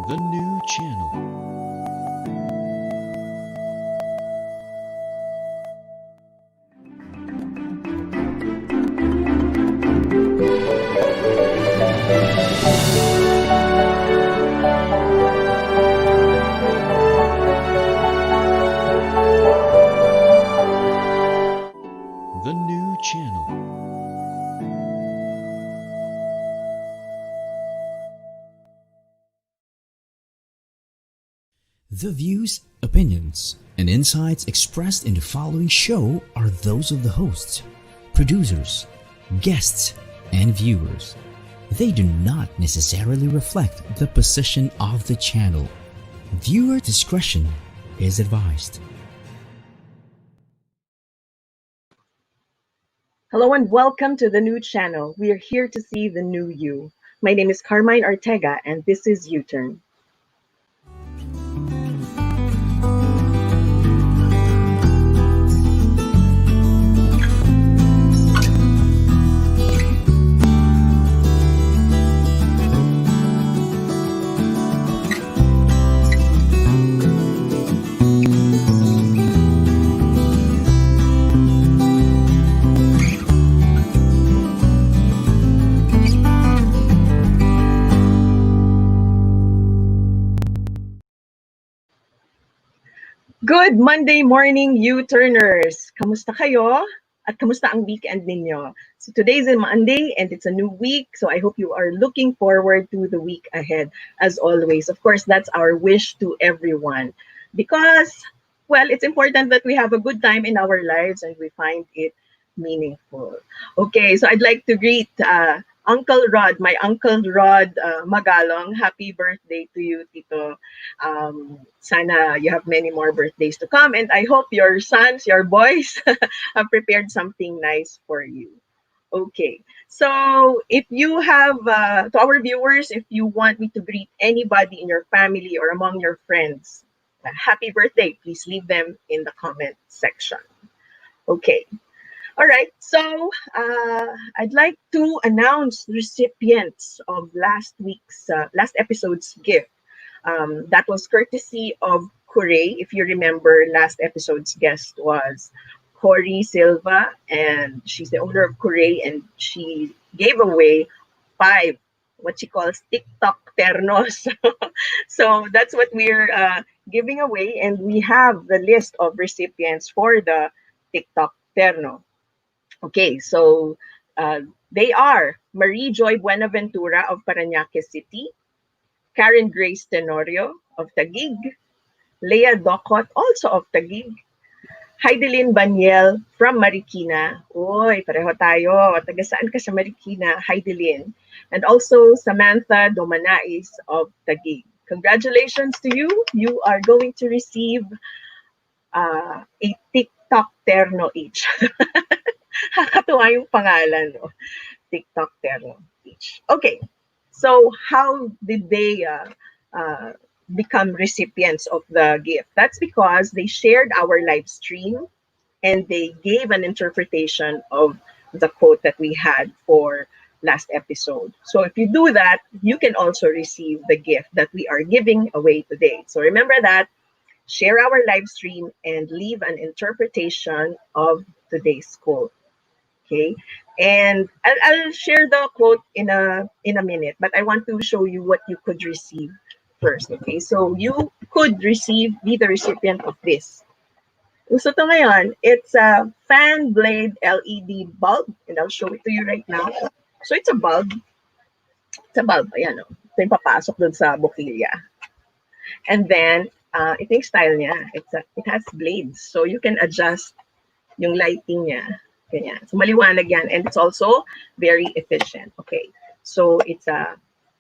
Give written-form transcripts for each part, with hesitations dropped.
The new channel. The new channel. The views, opinions, and insights expressed in the following show are those of the hosts, producers, guests, and viewers. They do not necessarily reflect the position of the channel. Viewer discretion is advised. Hello and welcome to the new channel. We are here to see the new you. My name is Carmine Ortega and this is U-Turn. Good Monday morning, U-Turners! Kamusta kayo? At kamusta ang weekend ninyo? So today's a Monday and it's a new week, so I hope you are looking forward to the week ahead. As always, of course, that's our wish to everyone. Because, well, it's important that we have a good time in our lives and we find it meaningful. Okay, so I'd like to greet Uncle Rod, my Uncle Rod Magalong. Happy birthday to you, Tito. Sana you have many more birthdays to come. And I hope your sons, your boys, have prepared something nice for you. Okay, so if you have, to our viewers, if you want me to greet anybody in your family or among your friends, happy birthday, please leave them in the comment section. Okay. All right, so I'd like to announce recipients of last episode's gift. That was courtesy of Corey. If you remember, last episode's guest was Cory Silva, and she's the owner of Corey, and she gave away 5 what she calls TikTok ternos. So that's what we're giving away, and we have the list of recipients for the TikTok terno. Okay, so they are Marie Joy Buenaventura of Parañaque City, Karen Grace Tenorio of Taguig, Leah Docot, also of Taguig, Heidelin Baniel from Marikina. Uy, pareho tayo. Taga saan ka sa Marikina, Heidelin? And also Samantha Domanais of Taguig. Congratulations to you. You are going to receive a TikTok terno each. Nakakatuwa yung pangalan, no? TikTok terno each. Okay, so how did they become recipients of the gift? That's because they shared our live stream and they gave an interpretation of the quote that we had for last episode. So if you do that, you can also receive the gift that we are giving away today. So remember that, share our live stream and leave an interpretation of today's quote. Okay, and I'll share the quote in a minute, but I want to show you what you could receive first. Okay, so you could be the recipient of this. Gusto to ngayon, it's a fan blade LED bulb, and I'll show it to you right now. So it's a bulb. It's a bulb, ayan o. Ito yung papasok dun sa bukilya. And then, ito yung style niya. It has blades, so you can adjust yung lighting niya. Ganyan. So maliwanag yan, and it's also very efficient. Okay, so it's a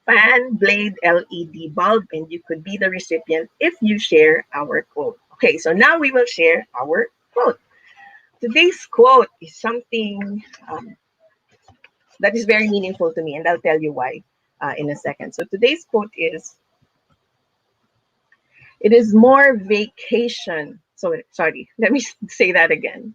fan blade LED bulb, and you could be the recipient if you share our quote. Okay, so now we will share our quote. Today's quote is something that is very meaningful to me, and I'll tell you why in a second. So today's quote is, it is more vacation. So sorry, let me say that again.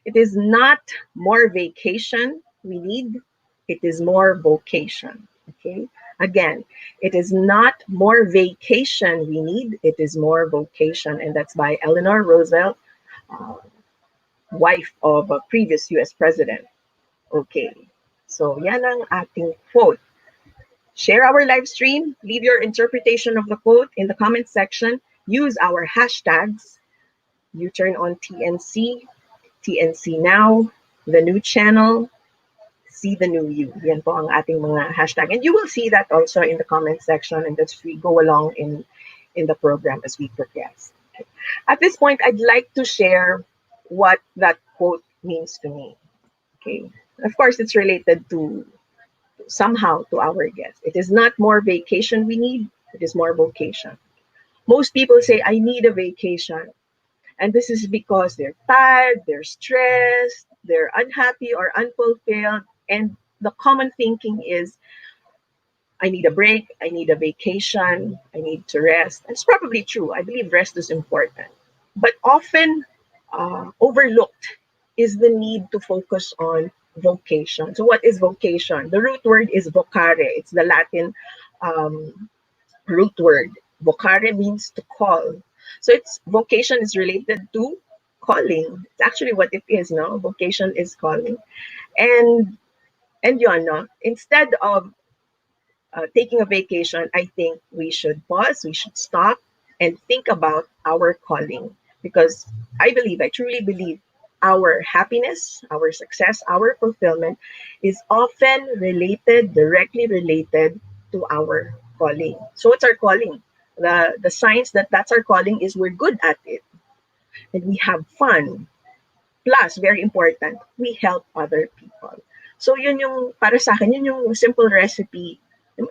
It is not more vacation we need, it is more vocation. Okay, Again, it is not more vacation we need, it is more vocation. And that's by Eleanor Roosevelt, uh, wife of a previous US president. Okay, so yan ang ating quote. Share our live stream, leave your interpretation of the quote in the comment section, use our hashtags, you turn on TNC, TNC Now, the new channel, see the new you. Yan po ang ating mga hashtag. And you will see that also in the comment section, and as we go along in the program as we progress. Okay. At this point, I'd like to share what that quote means to me. Okay. Of course, it's related to somehow to our guest. It is not more vacation we need, it is more vocation. Most people say, I need a vacation. And this is because they're tired, they're stressed, they're unhappy or unfulfilled. And the common thinking is, I need a break, I need a vacation, I need to rest. It's probably true. I believe rest is important. But often overlooked is the need to focus on vocation. So what is vocation? The root word is vocare. It's the Latin root word. Vocare means to call. So it's vocation is related to calling. It's actually what it is, no? Vocation is calling. And yun, no? Instead of taking a vacation, I think we should pause, we should stop and think about our calling. Because I truly believe our happiness, our success, our fulfillment is often directly related to our calling. So what's our calling? The signs that that's our calling is we're good at it and we have fun. Plus, very important, we help other people. So yun yung, para sa akin, yun yung simple recipe.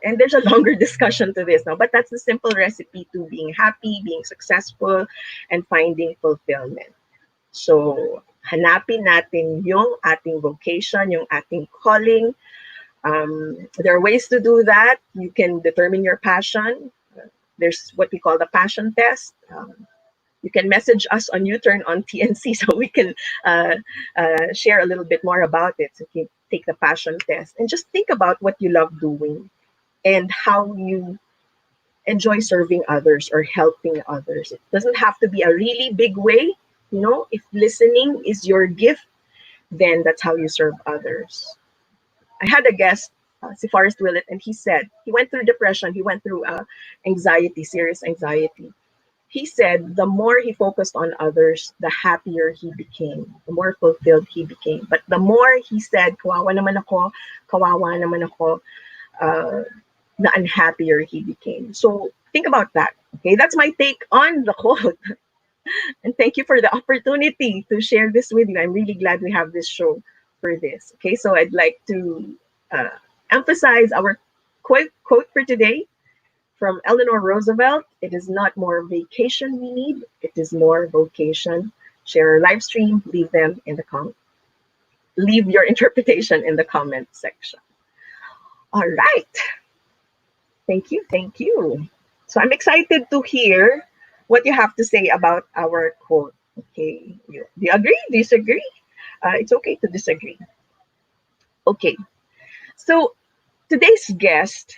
And there's a longer discussion to this now, but that's the simple recipe to being happy, being successful, and finding fulfillment. So, hanapin natin yung ating vocation, yung ating calling. There are ways to do that. You can determine your passion. There's what we call the passion test. You can message us on U-Turn on TNC so we can share a little bit more about it. So you can take the passion test and just think about what you love doing and how you enjoy serving others or helping others. It doesn't have to be a really big way. You know, if listening is your gift, then that's how you serve others. I had a guest, si Forrest Willett, and he said he went through depression. He went through anxiety, serious anxiety. He said the more he focused on others, the happier he became, the more fulfilled he became. But the more he said, kawawa naman ako, the unhappier he became. So think about that. Okay, that's my take on the quote. And thank you for the opportunity to share this with you. I'm really glad we have this show for this. Okay, so I'd like to emphasize our quote for today from Eleanor Roosevelt. It is not more vacation we need, it is more vocation. Share our live stream, leave your interpretation in the comment section. All right. Thank you. So I'm excited to hear what you have to say about our quote. Okay, do you agree? Disagree? It's okay to disagree. Okay, so today's guest,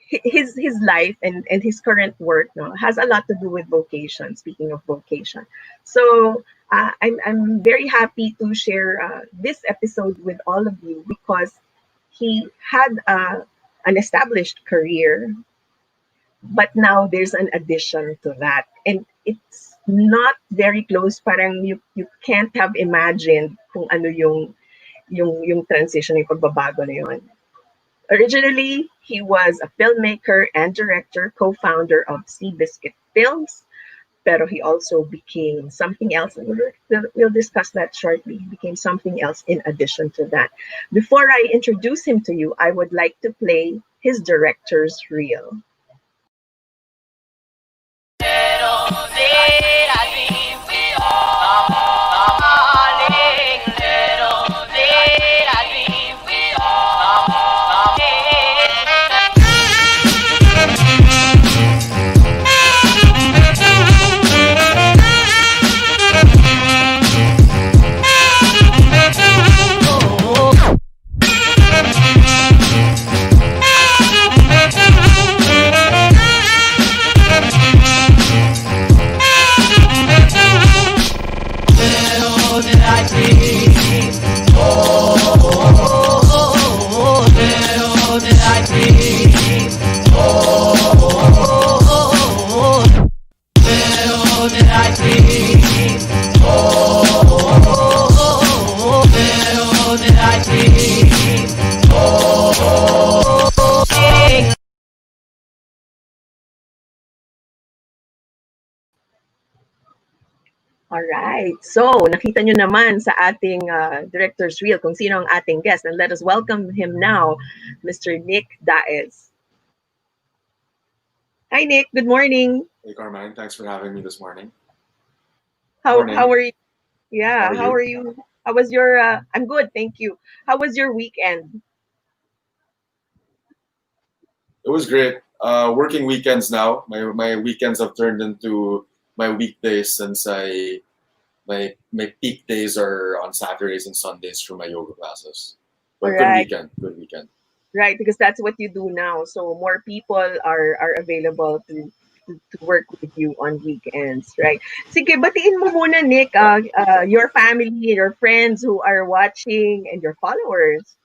his life and his current work has a lot to do with vocation. Speaking of vocation, so I'm very happy to share this episode with all of you because he had an established career, but now there's an addition to that, and it's not very close. Parang you can't have imagined kung ano yung transition, yung pagbabago na yun. Originally, he was a filmmaker and director, co-founder of Seabiscuit Films, pero he also became something else. We'll discuss that shortly. He became something else in addition to that. Before I introduce him to you, I would like to play his director's reel. Alright. So, nakita nyo naman sa ating director's reel kung sino ang ating guest. And let us welcome him now, Mr. Nick Daez. Hi, Nick. Good morning. Hey, Carmine. Thanks for having me this morning. How Morning. are you? How Yeah, are how you? are you? How was your I'm good, thank you. How was your weekend? It was great. Working weekends now. My weekends have turned into my weekdays since my peak days are on Saturdays and Sundays for my yoga classes. But good Right, weekend. Good weekend. right, because that's what you do now. So more people are available to work with you on weekends, right? Sige, batiin mo muna, Nick, Yeah. your family, your friends who are watching, and your followers.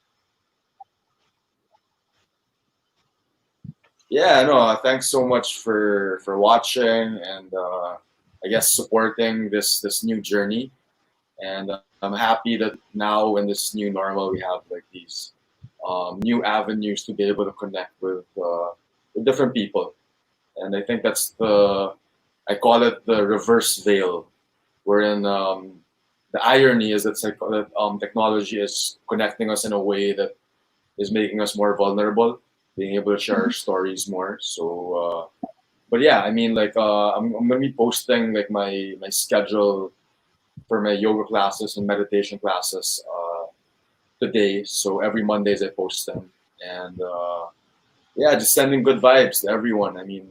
Yeah. No. Thanks so much for watching and I guess supporting this new journey. And I'm happy that now in this new normal we have like these new avenues to be able to connect with different people. And I think that's I call it the reverse veil, wherein the irony is that, technology is connecting us in a way that is making us more vulnerable, being able to share our stories more. So, but yeah, I mean, I'm gonna be posting like my schedule for my yoga classes and meditation classes today. So every Mondays I post them, and yeah, just sending good vibes to everyone. I mean,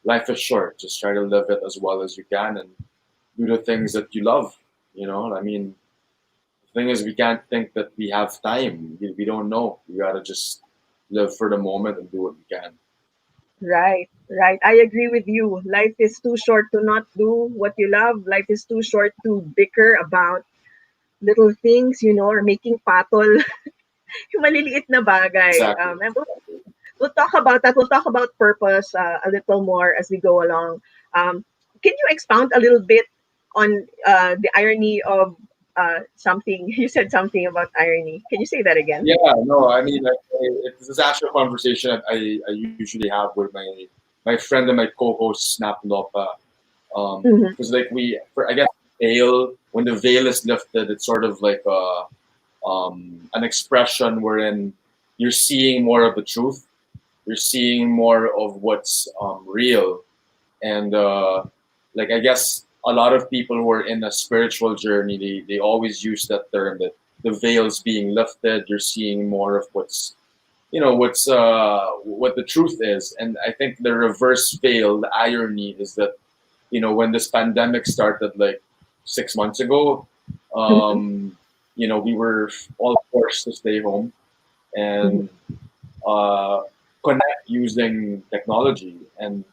life is short. Just try to live it as well as you can and do the things that you love. I mean, the thing is, we can't think that we have time. We don't know. We gotta just live for the moment and do what we can. Right, right. I agree with you. Life is too short to not do what you love. Life is too short to bicker about little things, or making patol. Yung maliliit na bagay. Exactly. And we'll talk about that. We'll talk about purpose a little more as we go along. Can you expound a little bit on the irony of something? You said something about irony. Can you say that again? Yeah, no, I mean, this is actually a conversation that I usually have with my friend and my co-host Snap Lopa. Mm-hmm. Because I guess veil when the veil is lifted, it's sort of like an expression wherein you're seeing more of the truth, you're seeing more of what's real, and like I guess a lot of people who are in a spiritual journey, they always use that term that the veil's being lifted. You're seeing more of what the truth is, and I think the reverse veil, the irony is that when this pandemic started like 6 months ago, we were all forced to stay home and uh, connect using technology. And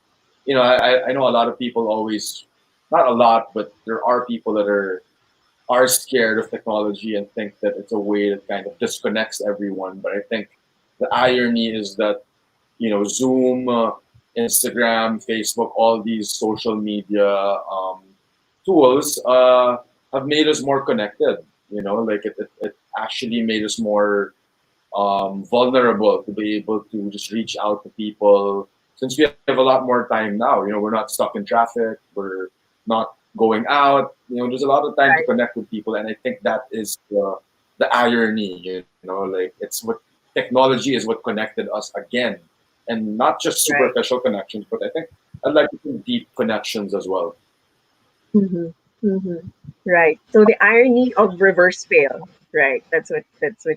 I know a lot of people always, not a lot, but there are people that are scared of technology and think that it's a way that kind of disconnects everyone. But I think the irony is that Zoom, Instagram, Facebook, all these social media tools have made us more connected. Like it actually made us more vulnerable to be able to just reach out to people since we have a lot more time now. We're not stuck in traffic. We're not going out. There's a lot of time to Right. connect with people, and I think that is the irony. Like it's what technology is what connected us again, and not just Right. superficial connections, but I think I'd like to think deep connections as well. Mm-hmm. Mm-hmm. Right. So the irony of reverse fail. Right. That's what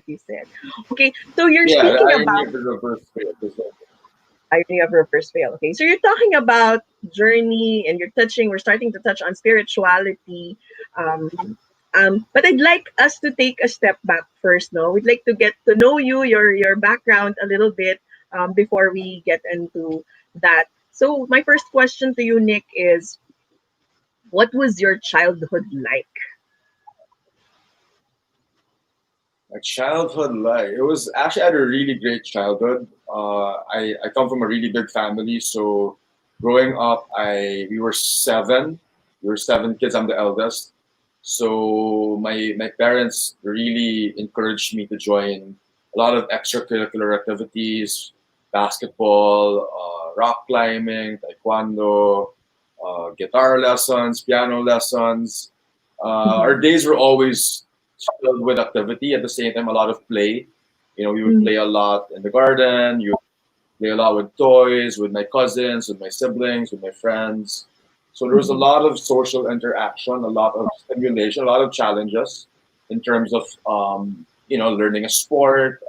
you said. Okay. So you're Yeah, the speaking irony about of the reverse field is that irony of reverse fail. Okay. So you're talking about journey and we're starting to touch on spirituality. Um, but I'd like us to take a step back first. No, we'd like to get to know you, your background a little bit before we get into that. So my first question to you, Nick, is what was your childhood like? my childhood life. It was actually I had a really great childhood. I come from a really big family, so growing up, we were seven. We were seven kids. I'm the eldest, so my parents really encouraged me to join a lot of extracurricular activities, basketball, rock climbing, taekwondo, guitar lessons, piano lessons. Our Mhm. days were always filled with activity. At the same time, a lot of play. You know, we would Mhm. play a lot in the garden. You play a lot with toys, with my cousins, with my siblings, with my friends. So there was a Mhm. lot of social interaction, a lot of stimulation, a lot of challenges in terms of learning a sport,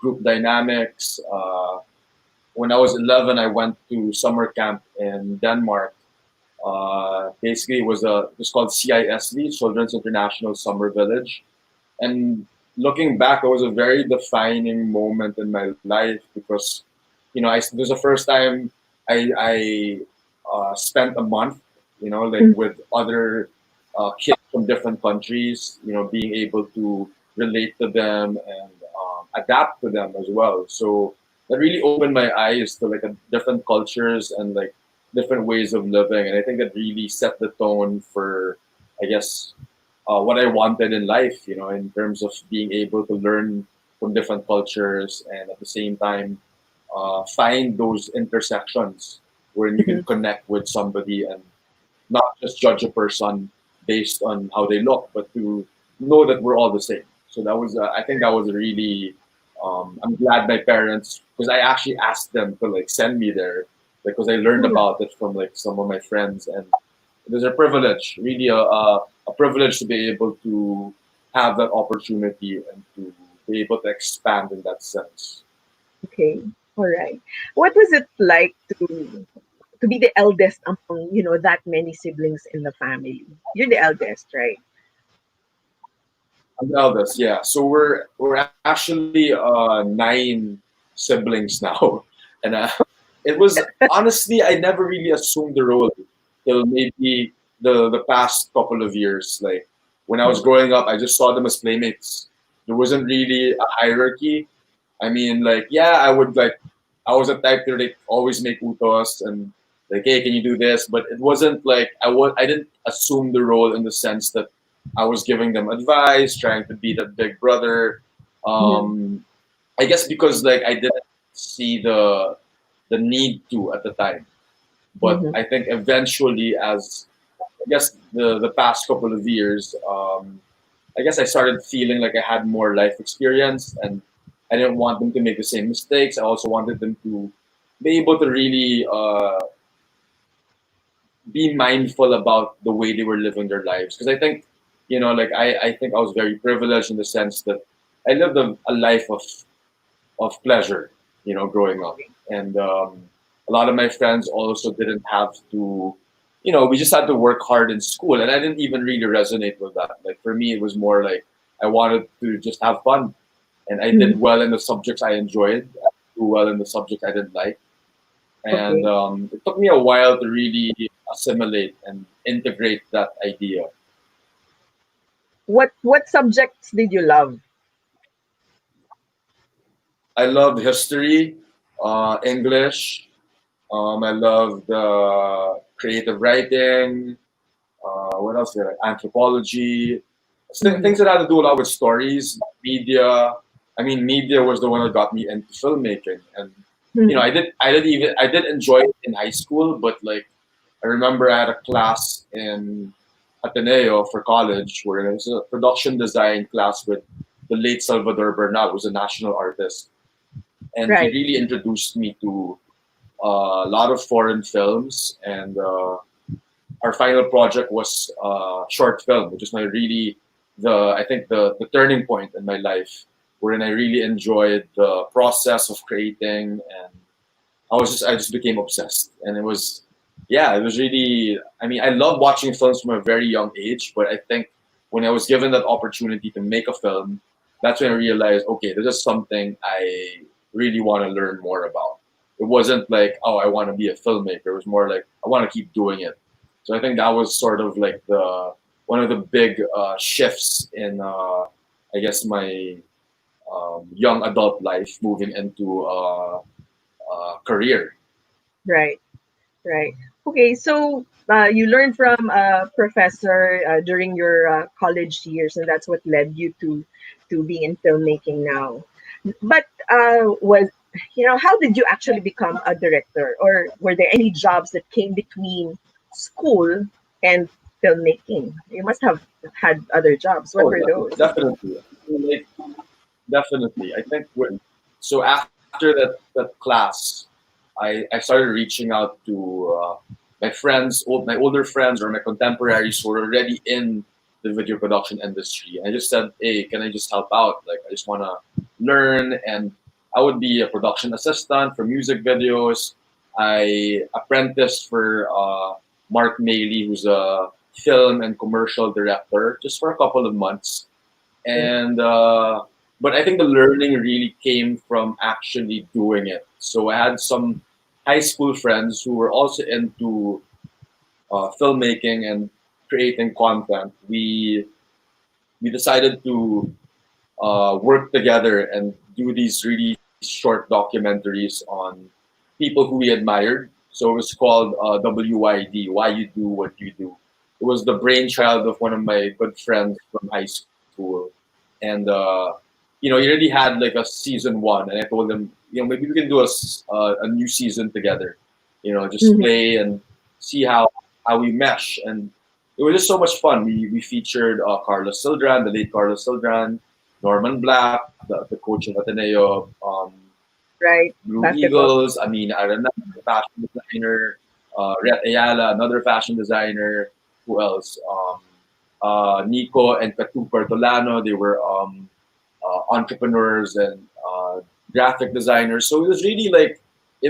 group dynamics. When I was 11, I went to summer camp in Denmark. Basically, it was called CISV, Children's International Summer Village. And looking back, it was a very defining moment in my life because, it was the first time I spent a month, like Mhm. with other kids from different countries, being able to relate to them and adapt to them as well. So that really opened my eyes to like different cultures and like different ways of living. And I think that really set the tone for, I guess, what I wanted in life, in terms of being able to learn from different cultures and at the same time find those intersections where you can Mhm. connect with somebody and not just judge a person based on how they look, but to know that we're all the same. So I think that was really, I'm glad my parents, because I actually asked them to like send me there because I learned Mhm. about it from like some of my friends, and it is a privilege, really a privilege to be able to have that opportunity and to be able to expand in that sense. Okay. All right. What was it like to be the eldest among, that many siblings in the family? You're the eldest, right? I'm the eldest, yeah. So we're actually nine siblings now, and it was honestly I never really assumed the role till maybe the past couple of years. Like when I was Mhm. growing up, I just saw them as playmates. There wasn't really a hierarchy. I mean, like yeah, I was a type to like always make utos and like hey, can you do this? But it wasn't like I didn't assume the role in the sense that I was giving them advice, trying to be that big brother. Mhm. Um, I guess because like I didn't see the need to at the time. But Mhm. I think eventually, as I guess the past couple of years, I guess I started feeling like I had more life experience, and I didn't want them to make the same mistakes. I also wanted them to be able to really be mindful about the way they were living their lives. Because I think, like I think I was very privileged in the sense that I lived a life of pleasure, growing up. And a lot of my friends also didn't have to, we just had to work hard in school. And I didn't even really resonate with that. Like for me, it was more like I wanted to just have fun. And I did Mhm. well in the subjects I enjoyed, I do well in the subjects I didn't like. And Okay. it took me a while to really assimilate and integrate that idea. What subjects did you love? I loved history, English. I loved creative writing. What else? Did I? Anthropology. Mhm. Things that had to do a lot with stories, media. I mean, media was the one that got me into filmmaking, and Mhm. I did enjoy it in high school, but like I remember I had a class in Ateneo for college where it was a production design class with the late Salvador Bernal, who was a national artist, and he Right. really introduced me to a lot of foreign films. And our final project was a short film, which is my really I think the turning point in my life, wherein I really enjoyed the process of creating, and I just became obsessed, and it was yeah, it was really. I mean, I love watching films from a very young age, but I think when I was given that opportunity to make a film, that's when I realized, okay, this is something I really want to learn more about. It wasn't like, oh, I want to be a filmmaker. It was more like I want to keep doing it. So I think that was sort of like the one of the big shifts in, I guess, my young adult life moving into career. Right. Right. Okay. So you learned from a professor during your college years, and that's what led you to being in filmmaking now. But how did you actually become a director, or were there any jobs that came between school and filmmaking? You must have had other jobs. What Oh, were those? definitely. Like, definitely. I think when so after that class, I started reaching out to my friends, my older friends or my contemporaries who were already in the video production industry. And I just said, "Hey, can I just help out? Like, I just want to learn." And I would be a production assistant for music videos. I apprenticed for Mark Maley, who's a film and commercial director, just for a couple of months. And but I think the learning really came from actually doing it. So I had some high school friends who were also into filmmaking and creating content. We decided to work together and do these really short documentaries on people who we admired. So it was called WYD, Why You Do What You Do. It was the brainchild of one of my good friends from high school. And, he already had like a season one. And I told him, maybe we can do a new season together, just Mhm. play and see how we mesh. And it was just so much fun. We featured Carlos Sildran, the late Carlos Sildran, Norman Black, the coach of Ateneo, Right, Blue basketball. Eagles. I mean, Arana, the fashion designer, Rhett Ayala, another fashion designer. Who else? Nico and Katu Bertolano. They were entrepreneurs and graphic designers. So it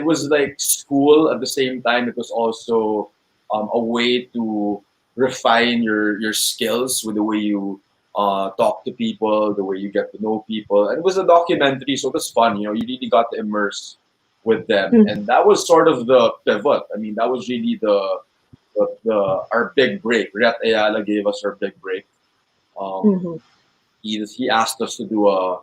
was like school at the same time. It was also a way to refine your skills with the way you talk to people, the way you get to know people. And it was a documentary, so it was fun. You really got to immerse with them, Mhm. and that was sort of the pivot. I mean, that was really the our big break. Rhett Ayala gave us our big break. Um, Mhm. he asked us to do a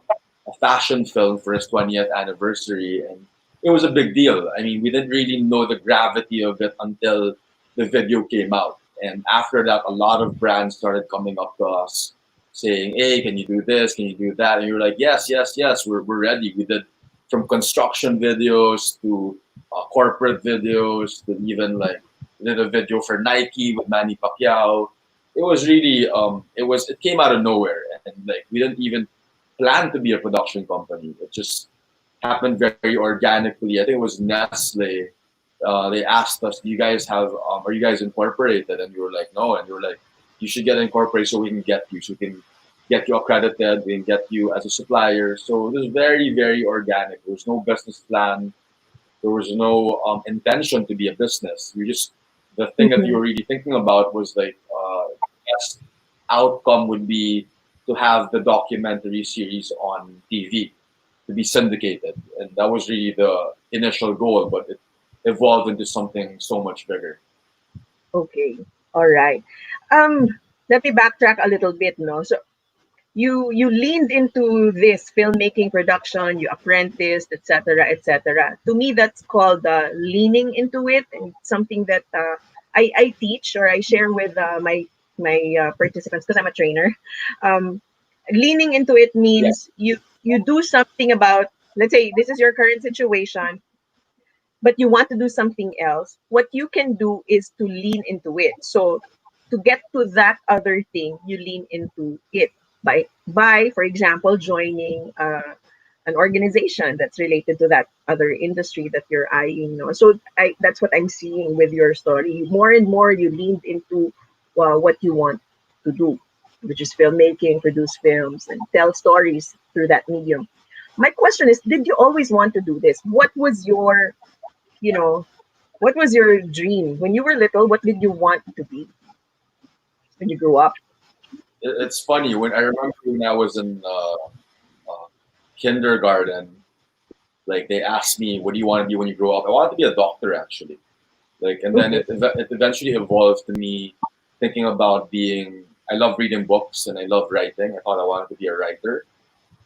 fashion film for his 20th anniversary, and it was a big deal. I mean, we didn't really know the gravity of it until the video came out. And after that, a lot of brands started coming up to us saying, "Hey, can you do this? Can you do that?" And we were like, "Yes, yes, yes, we're ready." We did from construction videos to corporate videos to even like we did a video for Nike with Manny Pacquiao. It was really it came out of nowhere, and like we didn't even plan to be a production company. It just happened very organically. I think it was Nestle. They asked us, "Do you guys are you guys incorporated?" And we were like, "No." And we were like, "You should get incorporated so we can get you, so we can get you accredited, we can get you as a supplier." So it was very, very organic. There was no business plan. There was no intention to be a business. The thing that you Mhm. were really thinking about was like, best outcome would be to have the documentary series on TV to be syndicated, and that was really the initial goal. But it evolved into something so much bigger. Okay. All right. Um, Let me backtrack a little bit, no? So you leaned into this filmmaking production, you apprenticed, etc., etc. To me, that's called leaning into it, and something that I teach or I share with my participants because I'm a trainer. Um, Leaning into it Yeah. means you do something about, let's say this is your current situation, but you want to do something else. What you can do is to lean into it. So to get to that other thing, you lean into it by for example, joining an organization that's related to that other industry that you're eyeing. No? So that's what I'm seeing with your story. More and more, you leaned into what you want to do, which is filmmaking, produce films, and tell stories through that medium. My question is, did you always want to do this? You know, what was your dream when you were little? What did you want to be when you grew up? It's funny when I remember when I was in uh, kindergarten. Like they asked me, "What do you want to be when you grow up?" I wanted to be a doctor actually. Like, and then Okay. it eventually evolved to me thinking about being. I love reading books and I love writing. I thought I wanted to be a writer,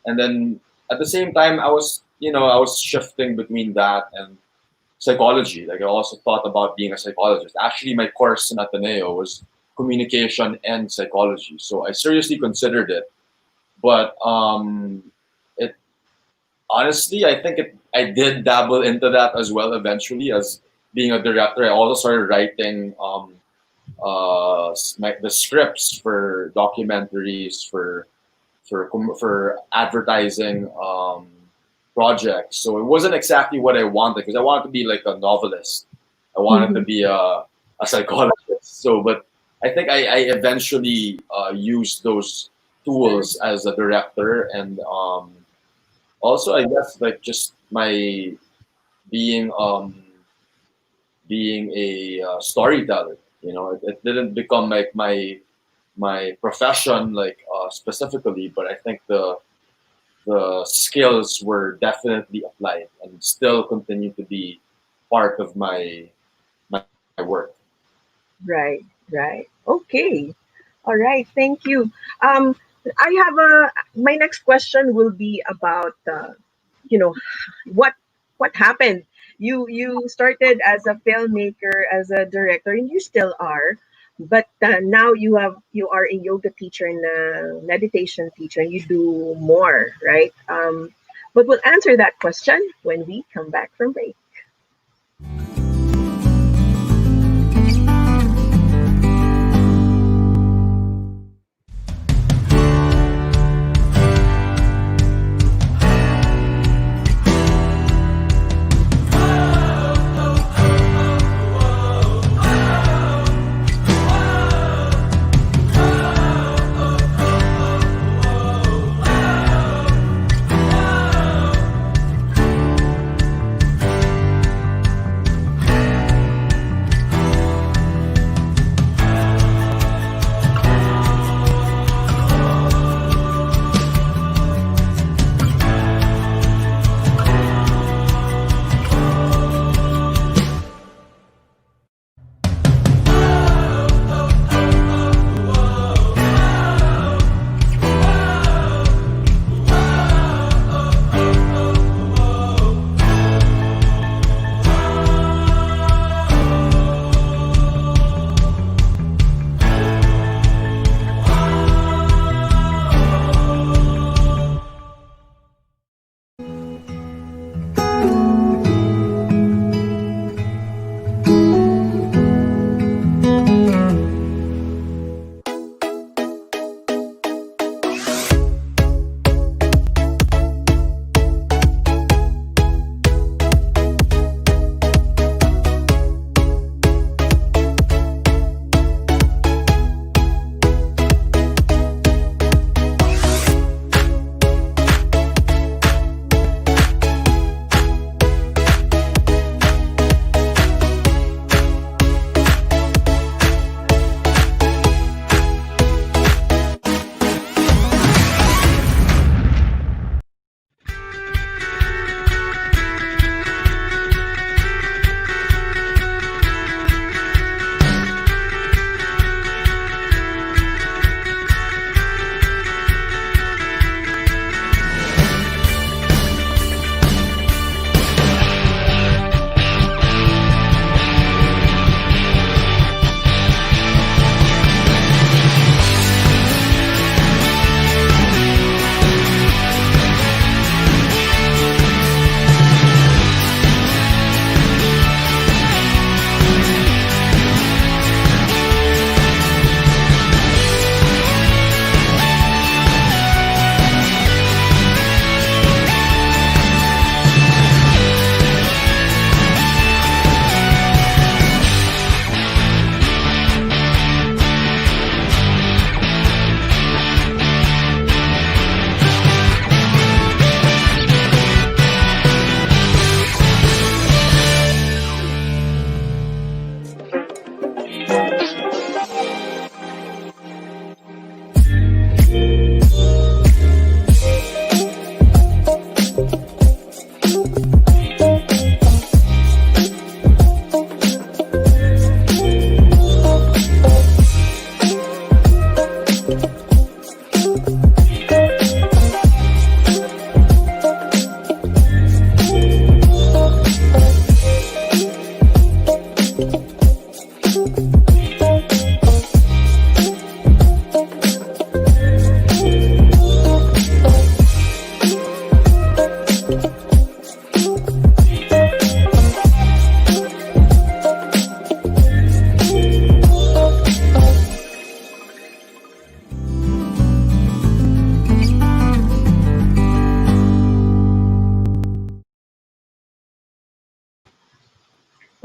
and then at the same time, I was shifting between that and psychology. Like I also thought about being a psychologist. Actually, my course in Ateneo was communication and psychology, so I seriously considered it. But it honestly, I think I did dabble into that as well eventually as being a director. I also started writing. the scripts for documentaries, for advertising projects. So it wasn't exactly what I wanted, because I wanted to be like a novelist. I wanted to be a psychologist. So, but I think I eventually used those tools as a director, and also I guess like just my being being a storyteller. You know, it didn't become like my profession like specifically, but I think the skills were definitely applied and still continue to be part of my work. Right, right. Okay. All right. Thank you. Um, I have a my next question will be about you know what happened. You started as a filmmaker, as a director, and you still are. But now you are a yoga teacher and a meditation teacher, and you do more, right? But we'll answer that question when we come back from break.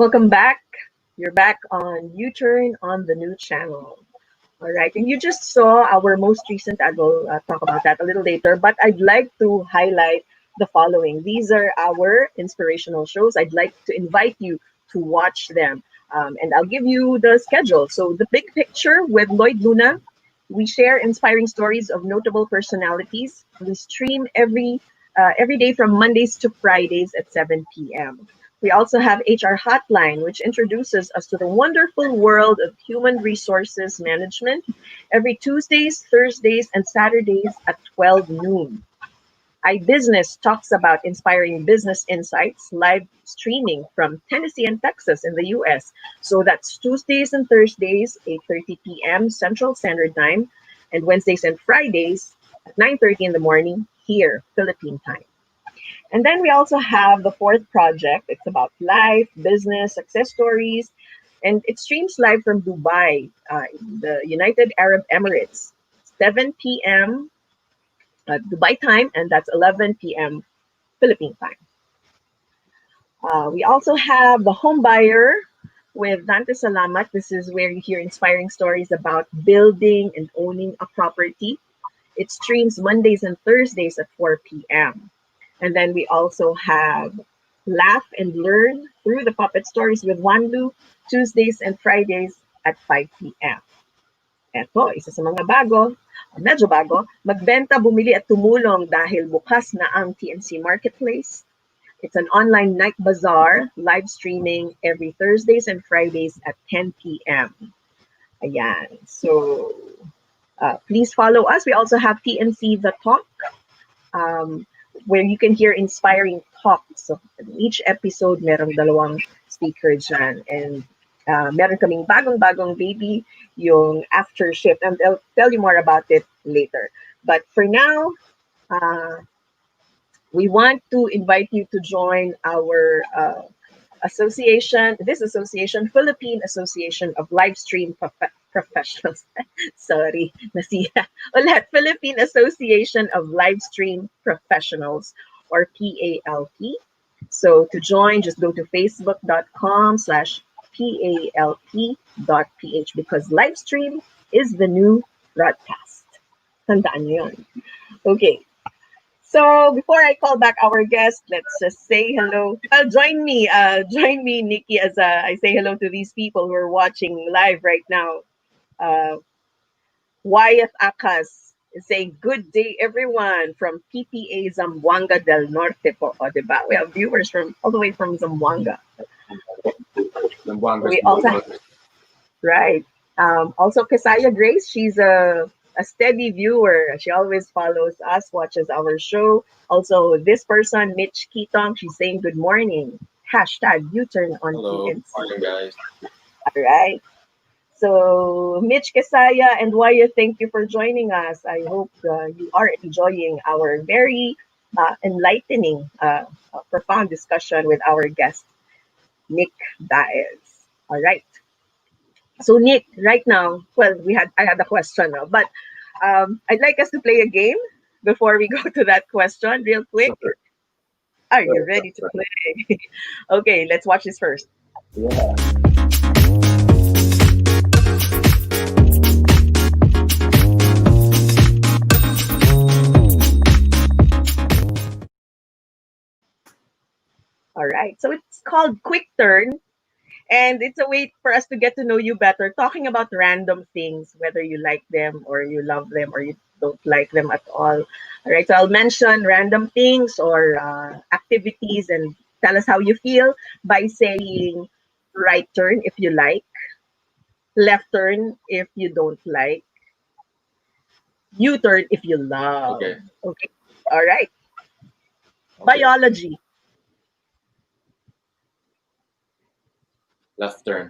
Welcome back. You're back on U-Turn on the new channel. All right, and you just saw our most recent ad. We'll talk about that a little later, but I'd like to highlight the following. These are our inspirational shows. I'd like to invite you to watch them, and I'll give you the schedule. So, The Big Picture with Lloyd Luna. We share inspiring stories of notable personalities. We stream every day from Mondays to Fridays at 7 p.m. We also have HR Hotline, which introduces us to the wonderful world of human resources management every Tuesdays, Thursdays, and Saturdays at 12 noon. iBusiness talks about inspiring business insights, live streaming from Tennessee and Texas in the US. So that's Tuesdays and Thursdays, 8:30 p.m. Central Standard Time, and Wednesdays and Fridays at 9:30 in the morning here, Philippine time. And then we also have the fourth project. It's about life, business, success stories, and it streams live from Dubai, the United Arab Emirates, 7 p.m. Dubai time, and that's 11 p.m. Philippine time. We also have The Home Buyer with Dante Salamat. This is where you hear inspiring stories about building and owning a property. It streams Mondays and Thursdays at 4 p.m. And then we also have Laugh and Learn Through the Puppet Stories with Wanlu, Tuesdays and Fridays at 5 p.m. Eto, isa sa mga bago, medyo bago, magbenta, bumili at tumulong dahil bukas na ang TNC Marketplace. It's an online night bazaar, live streaming every Thursdays and Fridays at 10 p.m. Ayan. So, please follow us. We also have TNC The Talk, where you can hear inspiring talks. So, in each episode, merong dalawang speaker dyan. And meron kaming bagong-bagong baby, yung After Shift. And I'll tell you more about it later. But for now, we want to invite you to join our association, Philippine Association of Livestream Professionals. Sorry, nasiya. Ulit, Philippine Association of Livestream Professionals, or PALP. So to join, just go to facebook.com/PALP.ph, because live stream is the new broadcast. Tandaan nyo yun. Okay. So before I call back our guest, let's just say hello. Join me, Nikki, as I say hello to these people who are watching live right now. Wyatt Akas is saying, "Good day, everyone, from PPA Zamboanga del Norte po." O, diba? We have viewers from all the way from Zamboanga. We also, right. Also, Kesaya Grace, she's a steady viewer. She always follows us, watches our show. Also, this person, Mitch Kitong, she's saying good morning. Hashtag U-Turn on TNC. Morning, guys. All right. So, Mitch, Kesaya, and Waya, thank you for joining us. I hope you are enjoying our very enlightening, profound discussion with our guest, Nick Daez. All right. So, Nick, right now, well, I had a question now, but I'd like us to play a game before we go to that question real quick. Sure. Are you ready to play? Okay, let's watch this first. Yeah. All right, so it's called Quick Turn, and it's a way for us to get to know you better, talking about random things, whether you like them or you love them or you don't like them at all. All right, so I'll mention random things or activities, and tell us how you feel by saying right turn if you like, left turn if you don't like, U-turn if you love. Okay. Okay. All right. Okay. Biology. Left turn.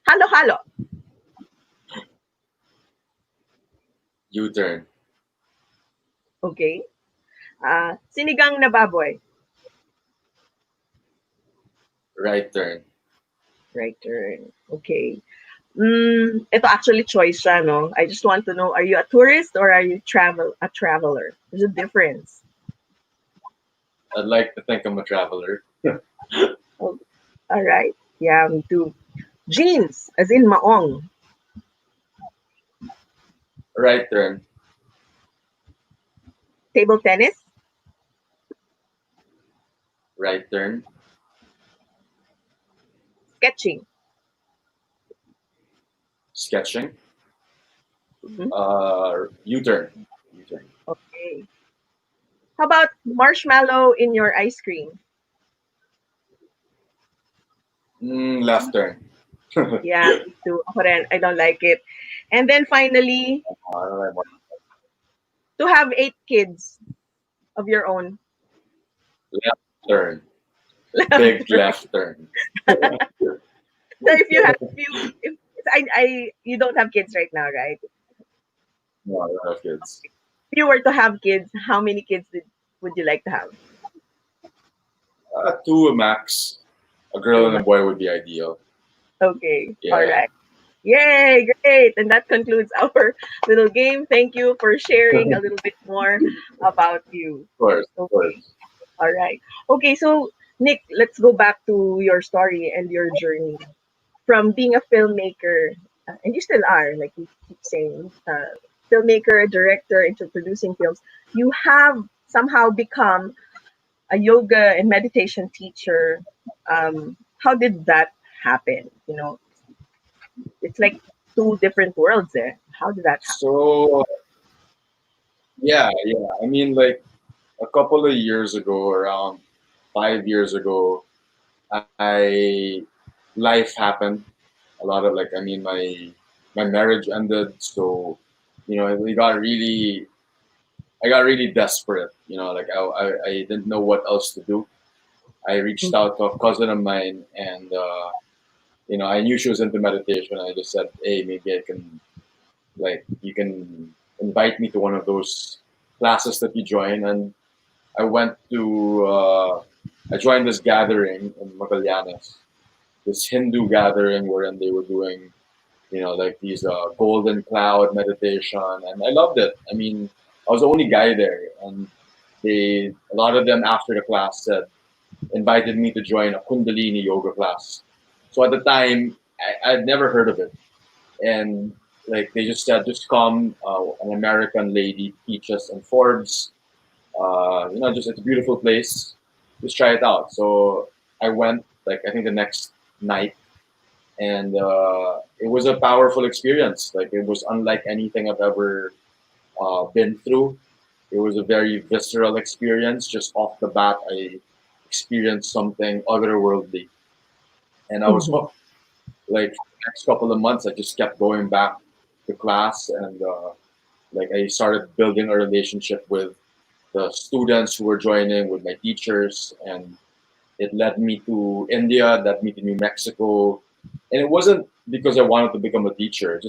Halo-halo. U-turn. Okay. Sinigang na baboy. Right turn. Right turn. Okay. Ito actually choice siya, no? I just want to know, are you a tourist or are you a traveler? There's a difference. I'd like to think I'm a traveler. All right. Yeah, me too. Jeans, as in maong. Right turn. Table tennis, Right turn. sketching. Sketching. Mhm. U-turn. U-turn. Okay. How about marshmallow in your ice cream? Left turn. Yeah, me too. Ako rin, I don't like it. And then finally, to have 8 kids of your own. Left turn. Left. Big left turn. So if you have, if you don't have kids right now, right? No, I don't have kids. If you were to have kids, how many kids would you like to have? Two max. A girl Two. and a boy would be ideal. Okay. All Yeah. right. Yay, great. And that concludes our little game. Thank you for sharing a Of little bit more about you. course, of Okay. course. All right. Okay, so Nick, let's go back to your story and your journey from being a filmmaker, and you still are, like you keep saying, filmmaker, director, into producing films. You have somehow become a yoga and meditation teacher. How did that happen? It's like two different worlds there. How did that happen? So yeah. I mean, like a couple of years ago, around 5 years ago, I life happened. A lot of like, I mean, my marriage ended, so we got really I got really desperate. Like I didn't know what else to do. I reached out to a cousin of mine, and I knew she was into meditation. I just said, hey, maybe I can, like, you can invite me to one of those classes that you join. And I went to, I joined this gathering in Magallanes, this Hindu gathering wherein they were doing, like these golden cloud meditation, and I loved it. I mean, I was the only guy there, and a lot of them after the class said, invited me to join a Kundalini yoga class. So at the time, I'd never heard of it, and like they just said, just come. An American lady teaches in Forbes. Just it's a beautiful place. Just try it out. So I went. Like I think the next night, and it was a powerful experience. Like it was unlike anything I've ever been through. It was a very visceral experience. Just off the bat, I experienced something otherworldly, and I was Mhm. hooked. Like for the next couple of months, I just kept going back to class, and like I started building a relationship with the students who were joining, with my teachers, and it led me to India, led me to New Mexico, and it wasn't because I wanted to become a teacher.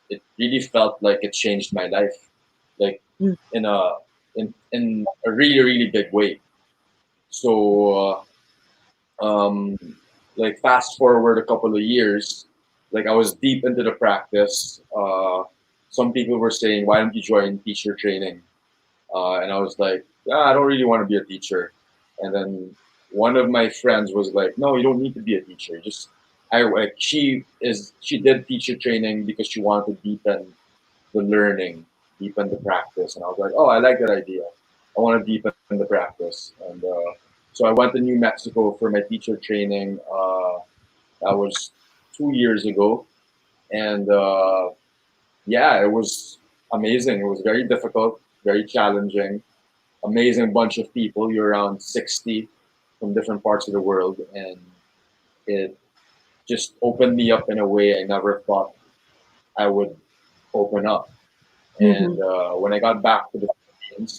It really felt like it changed my life, like Mm. in a in a really really big way. So like fast forward a couple of years, like I was deep into the practice. Some people were saying, "Why don't you join teacher training?" And I was like, I don't really want to be a teacher. And then one of my friends was like, no, you don't need to be a teacher. Just I like she did teacher training because she wanted to deepen the learning, deepen the practice. And I was like, oh, I like that idea. I want to deepen the practice. And so I went to New Mexico for my teacher training. That was 2 years ago, and yeah, it was amazing. It was very difficult, very challenging, amazing bunch of people. You're around 60 from different parts of the world, and it just opened me up in a way I never thought I would open up. And Mhm. when I got back to the Philippines,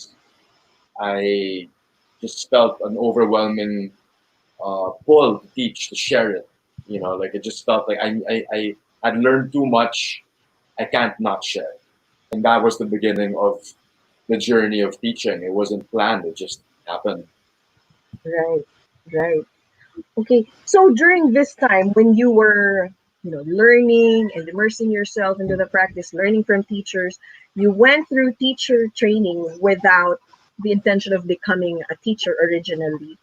I just felt an overwhelming pull to teach, to share it. Like it just felt like I had learned too much. I can't not share. And that was the beginning of the journey of teaching. It wasn't planned, it just happened. Right. Right. Okay. So during this time when you were, learning and immersing yourself into the practice, learning from teachers, you went through teacher training without the intention of becoming a teacher originally.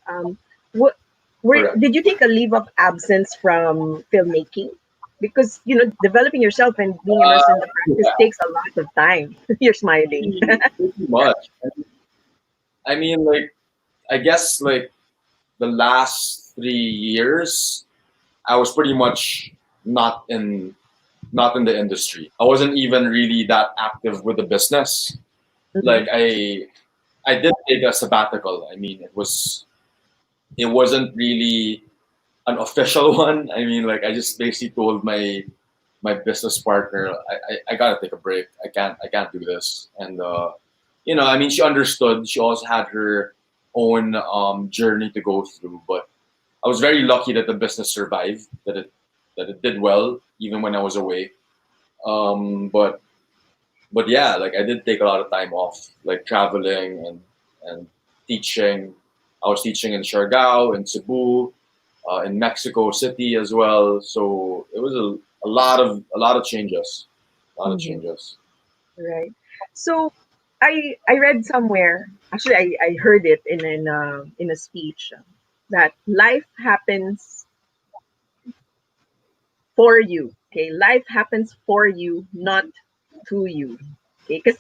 Um, what? Correct. Did you take a leave of absence from filmmaking? Because developing yourself and being immersed in the practice Yeah, takes a lot of time. You're smiling. pretty much. I mean, like, I guess like the last 3 years, I was pretty much not in not in the industry. I wasn't even really that active with the business. Mhm. Like I did take a sabbatical. I mean, it wasn't really an official one. I mean, like I just basically told my business partner, I gotta take a break. I can't do this. And I mean, she understood. She also had her own journey to go through, but I was very lucky that the business survived, that it did well even when I was away. But yeah, like I did take a lot of time off, like traveling and teaching. I was teaching in Siargao, in Cebu, in Mexico City as well. So it was a lot of changes, a lot of Mhm. changes. Right. So I read somewhere, actually I heard it in a speech, that life happens for you. Okay, life happens for you, not to you. Okay, because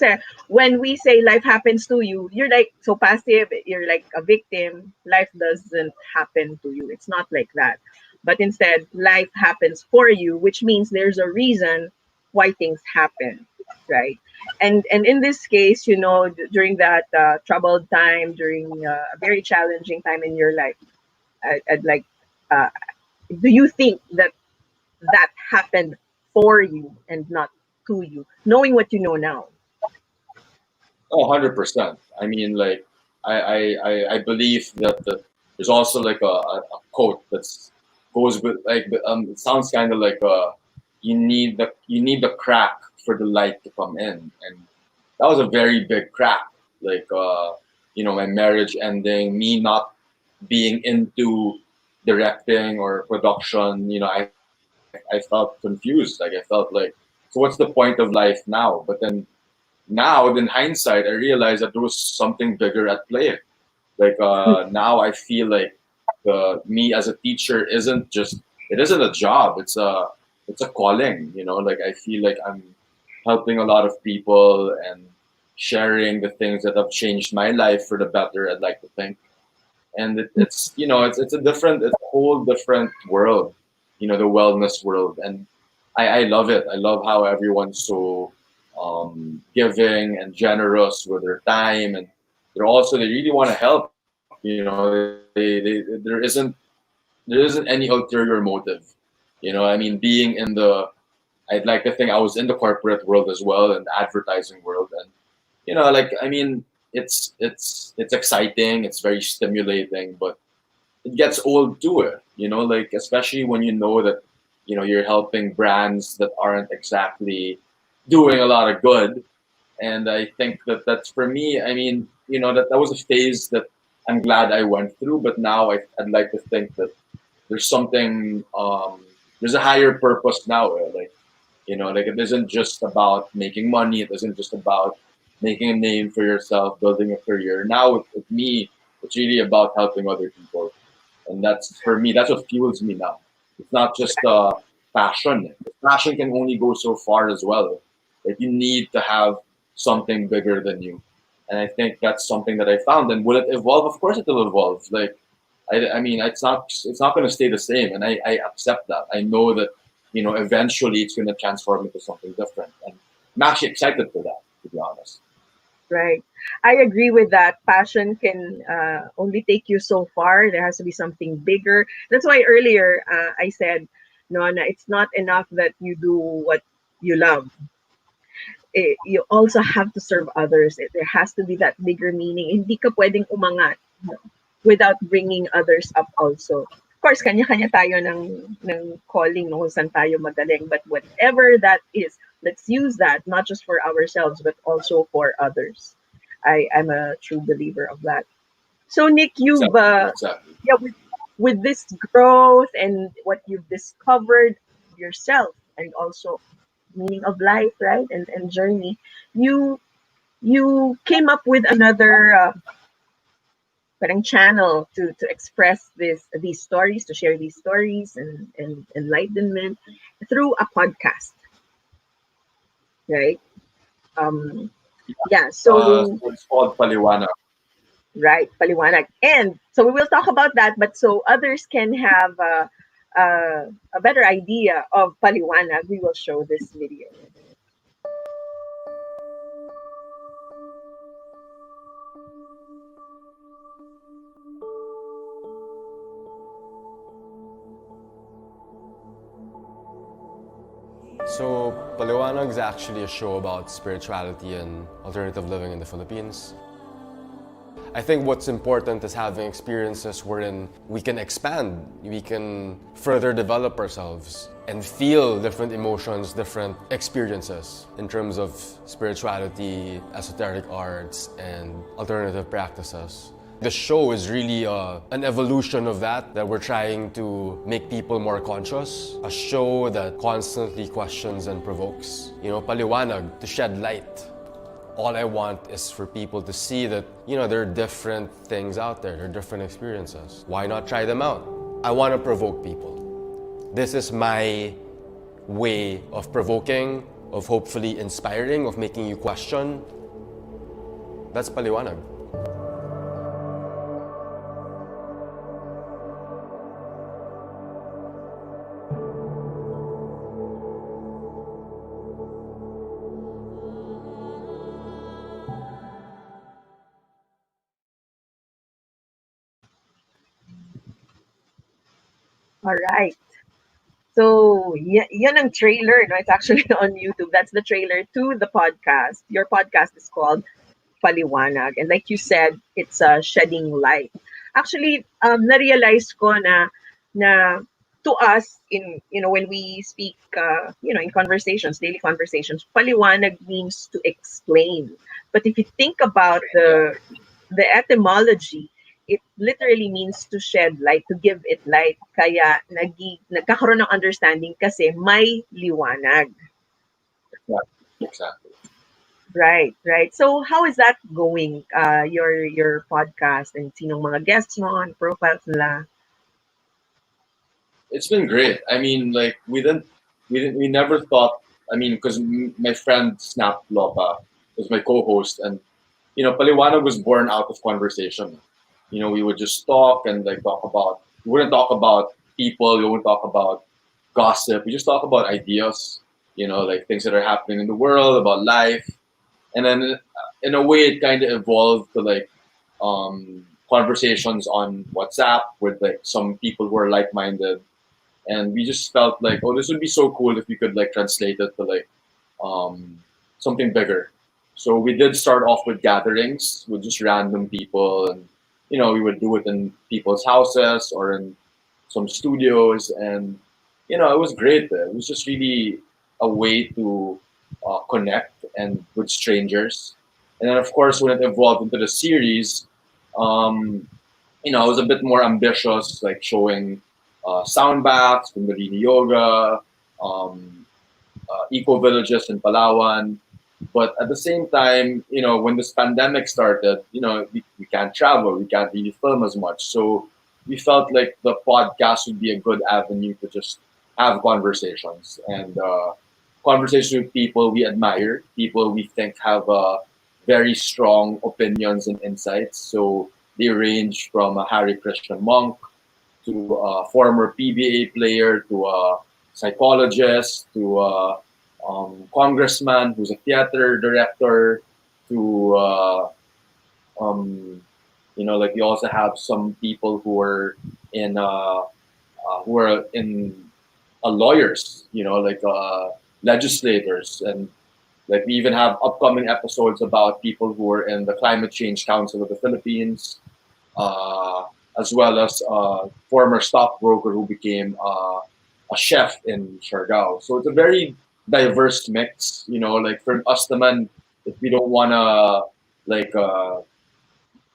when we say life happens to you, you're like so passive. You're like a victim. Life doesn't happen to you. It's not like that. But instead, life happens for you, which means there's a reason why things happen, right? And in this case, during that troubled time, during a very challenging time in your life, I'd like. Uh, do you think that happened for you and not to you, knowing what you know now? Oh, 100%. I mean, like, I believe that there's also like a quote that's goes with like it sounds kind of like you need the crack for the light to come in, and that was a very big crack. Like my marriage ending, me not being into directing or production. I felt confused. Like I felt like, so what's the point of life now? But then now, in hindsight, I realized that there was something bigger at play. Like now, I feel like me as a teacher isn't a job. It's a calling. Like I feel like I'm helping a lot of people and sharing the things that have changed my life for the better. I'd like to think, and it's a whole different world. The wellness world, and I love it. I love how everyone's so giving and generous with their time, and they really want to help. There isn't any ulterior motive. I mean, being in the I'd like to think I was in the corporate world as well, and the advertising world, and like I mean, it's exciting, it's very stimulating, but it gets old too. Like especially when you know that you're helping brands that aren't exactly doing a lot of good. And I think that that's for me. I mean, that was a phase that I'm glad I went through. But now I'd like to think that there's something. There's a higher purpose now. Like it isn't just about making money. It isn't just about making a name for yourself, building a career. Now with me, it's really about helping other people, and that's for me. That's what fuels me now. It's not just passion. Passion can only go so far as well. Like you need to have something bigger than you, and I think that's something that I found. And will it evolve? Of course, it will evolve. Like I mean, it's not going to stay the same, and I accept that. I know that eventually it's going to transform into something different, and I'm actually excited for that. To be honest. Right. I agree with that. Passion can only take you so far. There has to be something bigger. That's why earlier I said, no, no, it's not enough that you do what you love. You also have to serve others. There has to be that bigger meaning. Hindi ka pwedeng umangat, without bringing others up also. Of course, kanya-kanya tayo ng calling no, kung saan tayo magaling. But whatever that is, let's use that not just for ourselves, but also for others. I'm a true believer of that. So, Nick, you've Exactly. Exactly. yeah, with this growth and what you've discovered yourself, and also meaning of life, right, and journey, you came up with another parang channel to express these stories, to share these stories and enlightenment through a podcast, right? Um, yeah, so So it's called Paliwana. right, paliwanag. And so we will talk about that, but so others can have a better idea of paliwanag, we will show this video. So, Paliwanag is actually a show about spirituality and alternative living in the Philippines. I think what's important is having experiences wherein we can expand, we can further develop ourselves and feel different emotions, different experiences in terms of spirituality, esoteric arts, and alternative practices. The show is really an evolution of that we're trying to make people more conscious. A show that constantly questions and provokes. You know, paliwanag, to shed light. All I want is for people to see that, there are different things out there, there are different experiences. Why not try them out? I want to provoke people. This is my way of provoking, of hopefully inspiring, of making you question. That's paliwanag. All right. So, yun ang trailer, no? It's actually on YouTube. That's the trailer to the podcast. Your podcast is called Paliwanag. And like you said, it's shedding light. Actually, na-realize ko na to us when we speak in conversations, daily conversations, paliwanag means to explain. But if you think about the etymology, it literally means to shed light, to give it light. Kaya nagkakaroon ng understanding kasi may liwanag. Yeah, exactly. Right, right. So how is that going? Your podcast and sinong mga guests mo on profiles nila? It's been great. I mean, like we never thought. I mean, because my friend Snap Lopa was my co-host, and Paliwanag was born out of conversation. We would just talk and like talk about. We wouldn't talk about people. We wouldn't talk about gossip. We just talk about ideas. Like things that are happening in the world, about life, and then in a way, it kind of evolved to like conversations on WhatsApp with like some people who are like-minded, and we just felt like, oh, this would be so cool if we could like translate it to like something bigger. So we did start off with gatherings with just random people, and we would do it in people's houses or in some studios, and it was great. It was just really a way to connect and with strangers. And then of course when it evolved into the series, um, I was a bit more ambitious, like showing sound baths, Kundalini yoga, um, eco villages in Palawan. But at the same time, when this pandemic started, we can't travel, we can't really film as much. So we felt like the podcast would be a good avenue to just have conversations and conversations with people we admire, people we think have very strong opinions and insights. So they range from a Hare Krishna monk to a former PBA player to a psychologist to a congressman who's a theater director to like we also have some people who are in lawyers, like legislators, and like we even have upcoming episodes about people who are in the Climate Change Council of the Philippines, uh, as well as a former stockbroker who became a chef in Siargao. So it's a very diverse mix. Like for us, the man, if we don't want to like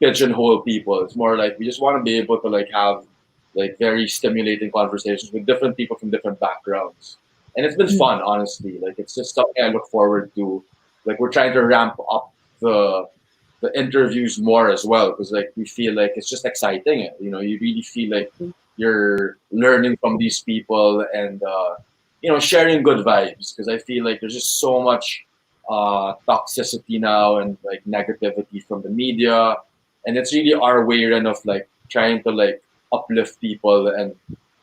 pigeonhole people, it's more like we just want to be able to like have like very stimulating conversations with different people from different backgrounds. And it's been fun, honestly. Like it's just something I look forward to. Like we're trying to ramp up the the interviews more as well, because like we feel like it's just exciting. You know, you really feel like you're learning from these people and sharing good vibes. Because I feel like there's just so much toxicity now and like negativity from the media, and it's really our way then of like trying to like uplift people and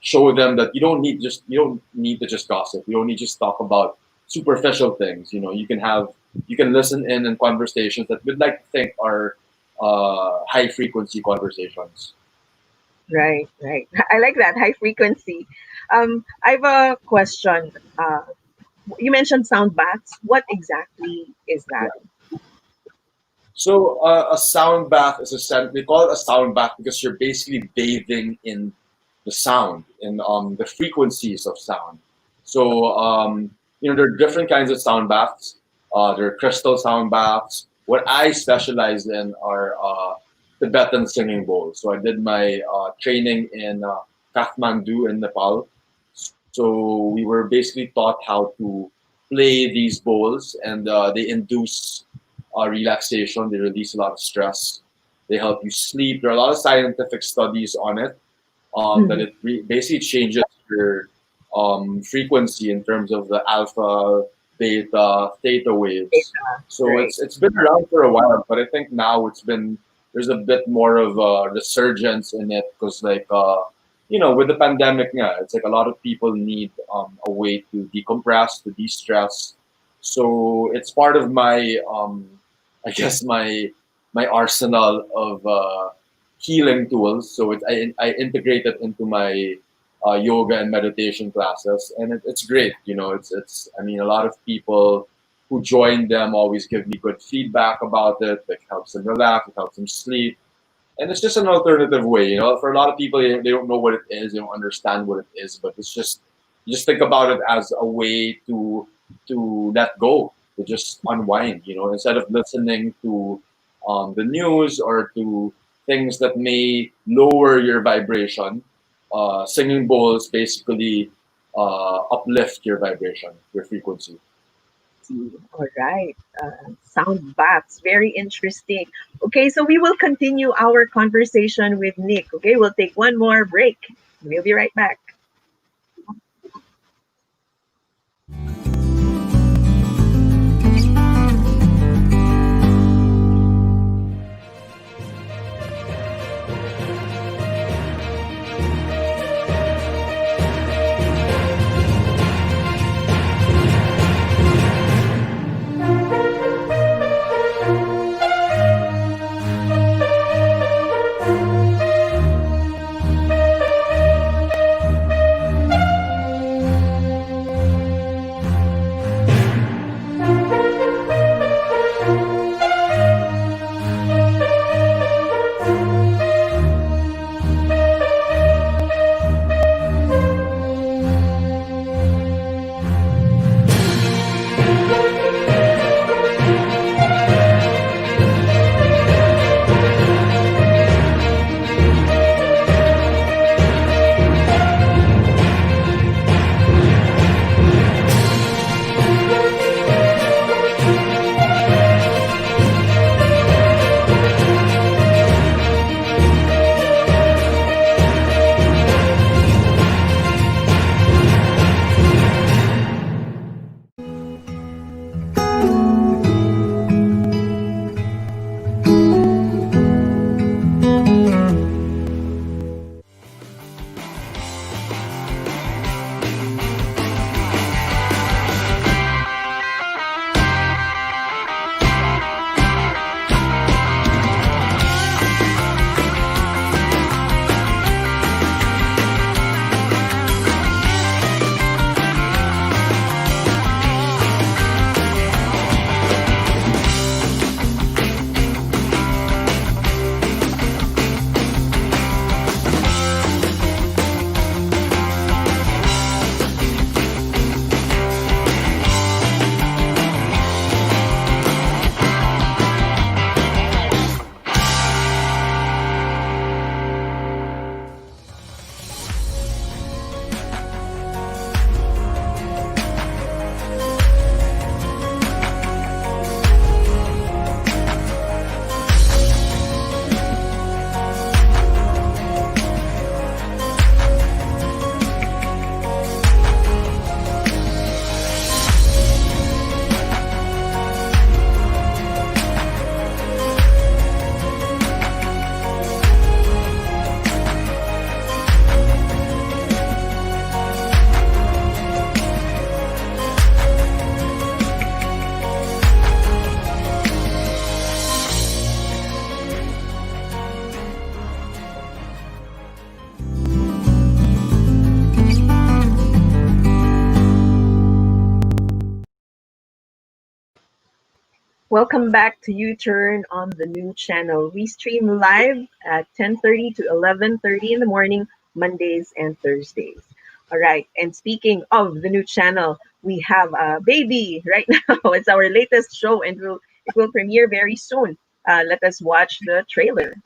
show them that you don't need to just gossip. You don't need to just talk about superficial things. You know, you can listen in conversations that we'd like to think are high frequency conversations. Right, right. I like that high frequency. I have a question. You mentioned sound baths. What exactly is that? So a sound bath is we call it a sound bath because you're basically bathing in the sound, in the frequencies of sound. So there are different kinds of sound baths. There are crystal sound baths. What I specialize in are Tibetan singing bowls. So I did my training in Kathmandu in Nepal. So we were basically taught how to play these bowls, and they induce relaxation. They release a lot of stress. They help you sleep. There are a lot of scientific studies on it. That it basically changes your frequency in terms of the alpha, beta, theta waves. So Right. it's been around for a while, but I think now there's a bit more of a resurgence in it because like with the pandemic, yeah, it's like a lot of people need a way to decompress, to de-stress. So it's part of my I guess my arsenal of healing tools. So I integrate it into my yoga and meditation classes, and it's great. You know, it's I mean, a lot of people who join them always give me good feedback about it. Like helps them relax, it helps them sleep, and it's just an alternative way. You know, for a lot of people, they don't know what it is, they don't understand what it is, but it's just you just think about it as a way to let go, to just unwind. You know, instead of listening to the news or to things that may lower your vibration. Singing bowls basically uplift your vibration, your frequency. All right. Sound baths. Very interesting. Okay, so we will continue our conversation with Nick. Okay, we'll take one more break. We'll be right back. Welcome back to U-Turn on the new channel. We stream live at 10:30 to 11:30 in the morning, Mondays and Thursdays. All right. And speaking of the new channel, we have a baby right now. It's our latest show, and it will premiere very soon. Let us watch the trailer.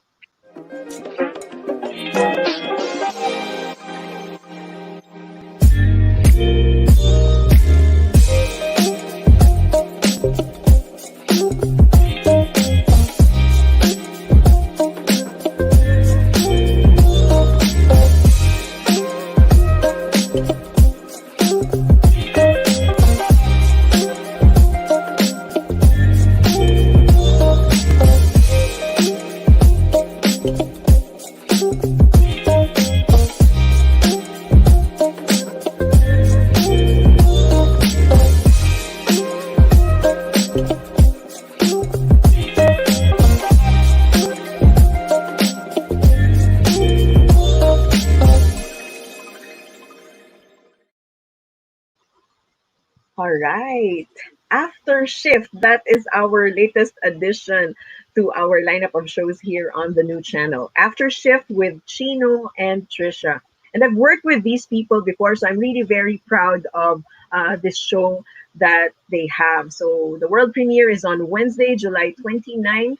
All right. After Shift, that is our latest addition to our lineup of shows here on the new channel. After Shift with Chino and Trisha. And I've worked with these people before, so I'm really very proud of this show that they have. So the world premiere is on Wednesday, July 29th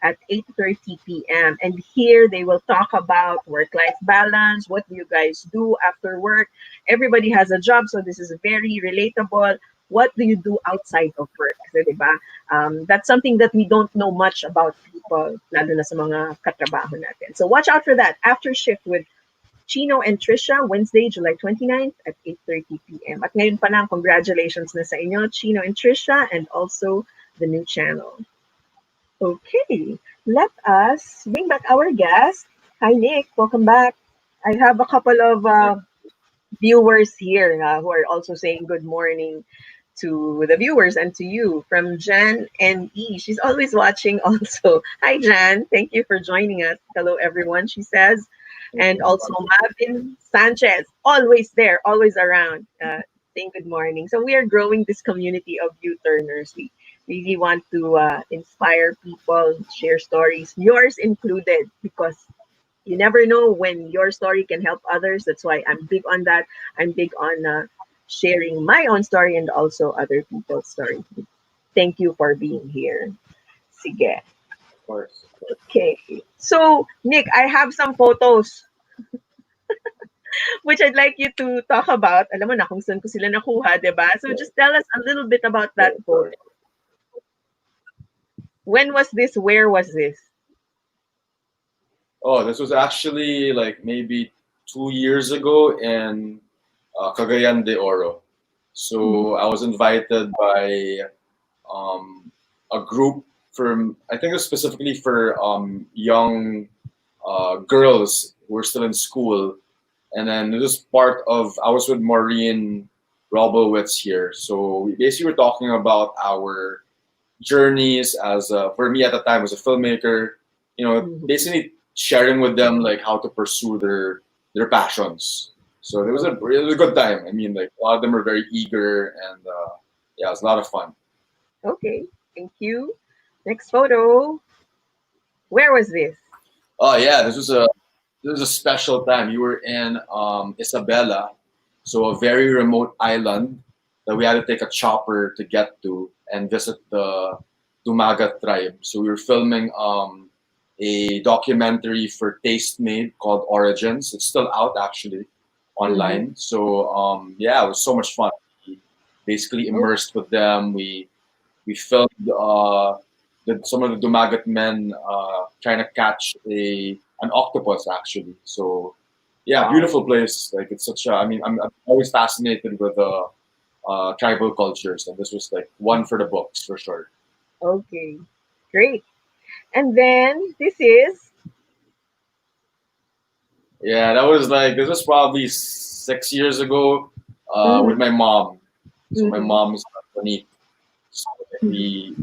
at 8:30 p.m. And here they will talk about work-life balance. What do you guys do after work? Everybody has a job, so this is very relatable. What do you do outside of work? Kasi, diba? That's something that we don't know much about people, lalo na sa mga katrabaho natin. So watch out for that. After Shift with Chino and Trisha, Wednesday, July 29th at 8:30 p.m. At ngayon pa lang, congratulations na sa inyo, Chino and Trisha, and also the new channel. Okay, let us bring back our guest. Hi, Nick. Welcome back. I have a couple of viewers here who are also saying good morning to the viewers and to you from Jan and E. She's always watching also. Hi, Jan. Thank you for joining us. Hello, everyone, she says. And also Marvin Sanchez, always there, always around, saying good morning. So we are growing this community of U-turners. We really want to inspire people, share stories, yours included, because you never know when your story can help others. That's why I'm big on that. I'm big on sharing my own story and also other people's story. Thank you for being here. Sige. Of course. Okay. So, Nick, I have some photos which I'd like you to talk about. Alam mo na kung saan ko sila nakuha, diba? So just tell us a little bit about that photo. When was this? Where was this? Oh, this was actually like maybe 2 years ago in Cagayan de Oro. So I was invited by a group from, I think it was specifically for young girls who were still in school. And then it was part of, I was with Maureen Robowitz here. So we basically were talking about our journeys as, for me at the time, as a filmmaker, you know, basically sharing with them like how to pursue their passions. So it was a good time. I mean, like a lot of them were very eager, and yeah, it was a lot of fun. Okay, thank you. Next photo. Where was this? Oh yeah, this was a special time. You were in Isabela, so a very remote island that we had to take a chopper to get to and visit the Dumagat tribe. So we were filming a documentary for Taste Made called Origins. It's still out actually online. So yeah, it was so much fun. We basically immersed with them. We filmed some of the Dumagat men trying to catch an octopus actually. So yeah, beautiful place. Like it's such a. I mean, I'm always fascinated with tribal cultures, and this was like one for the books for sure. Okay, great. And then this is. Yeah, this was probably 6 years ago with my mom. So my mom is Monique. So we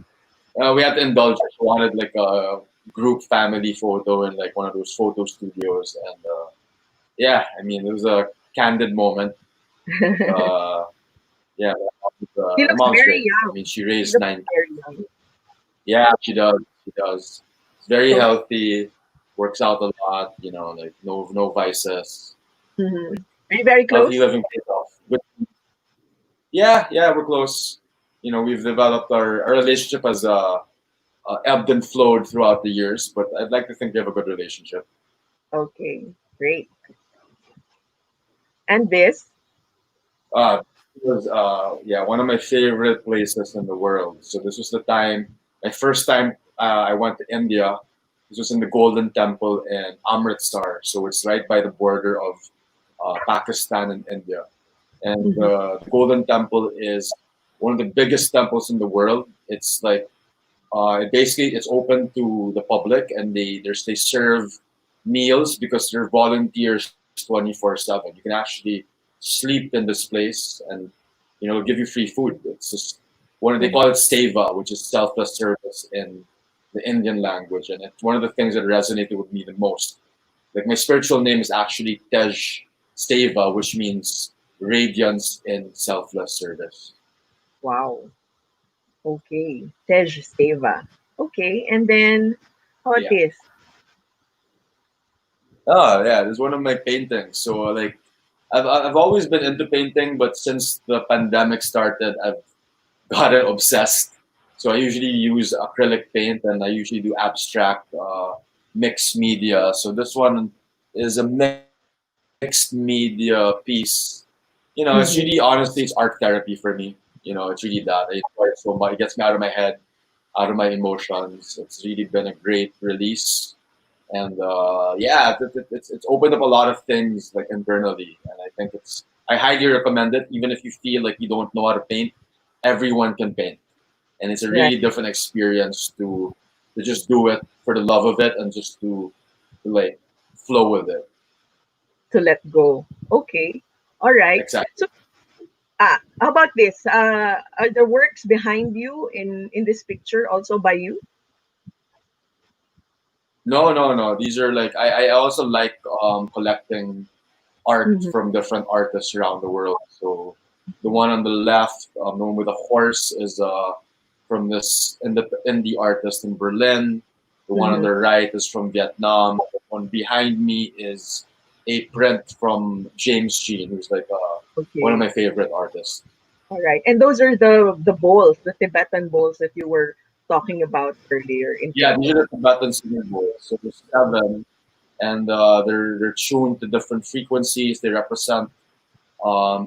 had to indulge her. She wanted like a group family photo in like one of those photo studios, and yeah, I mean it was a candid moment. Yeah, She my looks mom's very great. young. I mean, she raised 9 kids. Very young. Yeah, she does. She does. It's very So, healthy. Works out a lot. Like no vices. mhm. Are you very Healthy close? living pays off. But yeah, yeah, we're close. We've developed our relationship as ebbed and flowed throughout the years, but I'd like to think we have a good relationship. Okay, great. And this? It was yeah, one of my favorite places in the world. So this was my first time I went to India. This was in the Golden Temple in Amritsar. So it's right by the border of Pakistan and India. And Mhm. the Golden Temple is one of the biggest temples in the world. It's like basically it's open to the public, and they serve meals because they're volunteers 24/7. You can actually sleep in this place, and they'll give you free food. It's just they Mhm. call it seva, which is selfless service in the Indian language, and it's one of the things that resonated with me the most. Like my spiritual name is actually Tej Seva, which means radiance in selfless service. Wow. Okay. Tej Seva. Okay. And then, how about Yeah. this? Oh yeah, this is one of my paintings. So like, I've always been into painting, but since the pandemic started, I've gotten obsessed. So I usually use acrylic paint, and I usually do abstract mixed media. So this one is a mixed media piece. It's Mhm. really honestly it's art therapy for me. It's really that I enjoy it so much. It gets me out of my head, out of my emotions. It's really been a great release, and yeah, it's opened up a lot of things like internally, and I think I highly recommend it. Even if you feel like you don't know how to paint, everyone can paint, and it's a Right. really different experience to just do it for the love of it and just to like flow with it. To let go. Okay. All right. Exactly. So, how about this? Are the works behind you in this picture also by you? No, no, no. These are like I also like collecting art Mhm. from different artists around the world. So the one on the left, the one with the horse, is from this indie artist in Berlin. The one on Mhm. the right is from Vietnam. The one behind me is a print from James Jean, who's like one of Okay. my favorite artists. All right. And those are the bowls, the Tibetan bowls that you were talking about earlier in Yeah, these picture. are the Tibetan singing bowls. So there's seven, and they're tuned to different frequencies. They represent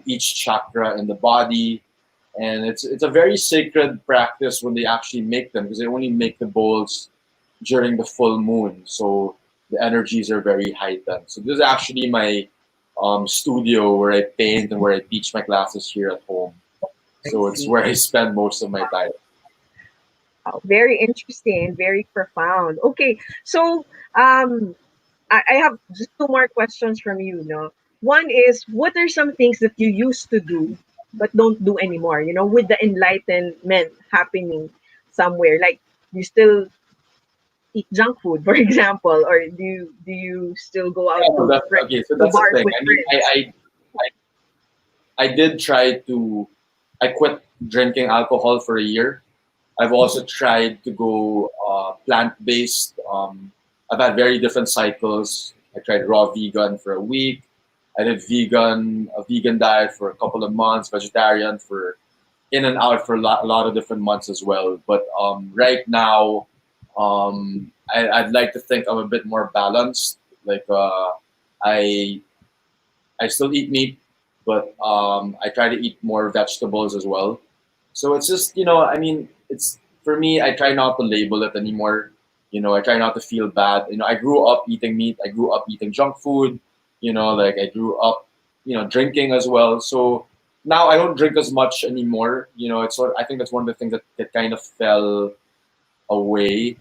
each chakra in the body, and it's a very sacred practice when they actually make them, because they only make the bowls during the full moon, so the energies are very heightened. So this is actually my studio where I paint and where I teach my classes here at home. I So it's see. where I spend most of my time. Wow, very interesting, very profound. Okay, so I have just two more questions from you. No, one is, what are some things that you used to do but don't do anymore? With the enlightenment happening somewhere, like you still eat junk food, for example, or do you still go out Yeah, no, okay. So to that's the bars thing. with I mean, friends? I did try to. I quit drinking alcohol for a year. I've also tried to go plant based. I've had very different cycles. I tried raw vegan for a week. I did a vegan diet for a couple of months, vegetarian for in and out for a lot of different months as well. But right now, I'd like to think I'm a bit more balanced. Like I I still eat meat, but I try to eat more vegetables as well. So it's just, I mean, it's for me. I try not to label it anymore. I try not to feel bad. I grew up eating meat. I grew up eating junk food. Like I grew up, drinking as well. So now I don't drink as much anymore. I think that's one of the things that kind of fell away,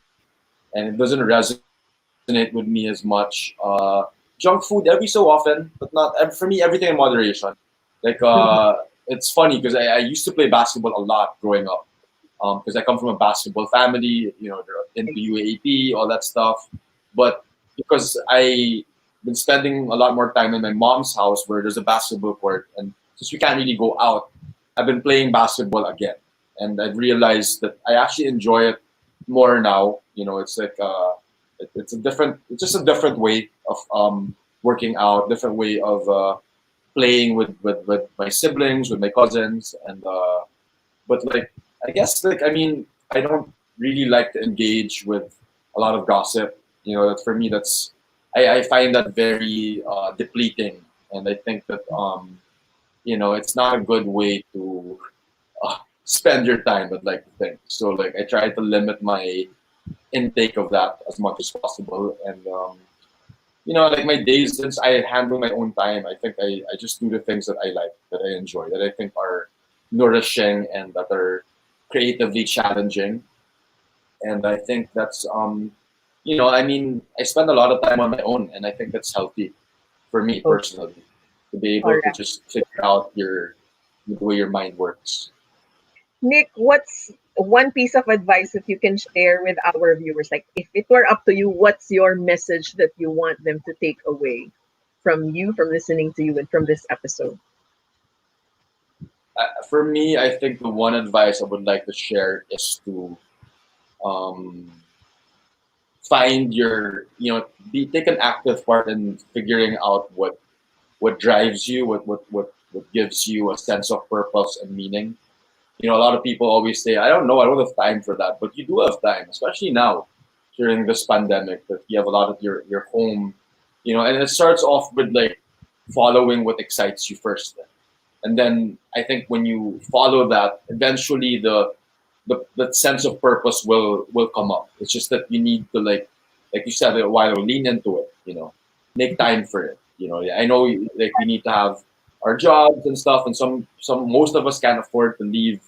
and it doesn't resonate with me as much. Junk food every so often, but not for me. Everything in moderation. Like Mhm. it's funny because I used to play basketball a lot growing up. Because I come from a basketball family, they're into UAAP, all that stuff. But because I been spending a lot more time in my mom's house where there's a basketball court, and since we can't really go out, I've been playing basketball again, and I've realized that I actually enjoy it more now. You know, it's like it's just a different way of working out, different way of playing with my siblings, with my cousins, and but like I guess like I mean I don't really like to engage with a lot of gossip. You know, that for me that's I find that very depleting, and I think that you know it's not a good way to spend your time. I'd like to think so. Like I try to limit my intake of that as much as possible, and you know, like my days since I handle my own time, I think I just do the things that I like, that I enjoy, that I think are nourishing and that are creatively challenging. And I think that's you know, I mean, I spend a lot of time on my own, and I think that's healthy for me Oh, personally to be all able to right. just figure out the way your mind works. Nick, what's one piece of advice that you can share with our viewers? Like, if it were up to you, what's your message that you want them to take away from you, from listening to you, and from this episode? For me, I think the one advice I would like to share is to um, find your take an active part in figuring out what drives you, what gives you a sense of purpose and meaning. You know, a lot of people always say, I don't know, I don't have time for that, but you do have time, especially now during this pandemic, that you have a lot of your home, you know, and it starts off with like following what excites you first, and then I think when you follow that, eventually the sense of purpose will come up. It's just that you need to like you said a while ago, lean into it. You know, make time for it. You know, I know like we need to have our jobs and stuff, and some most of us can't afford to leave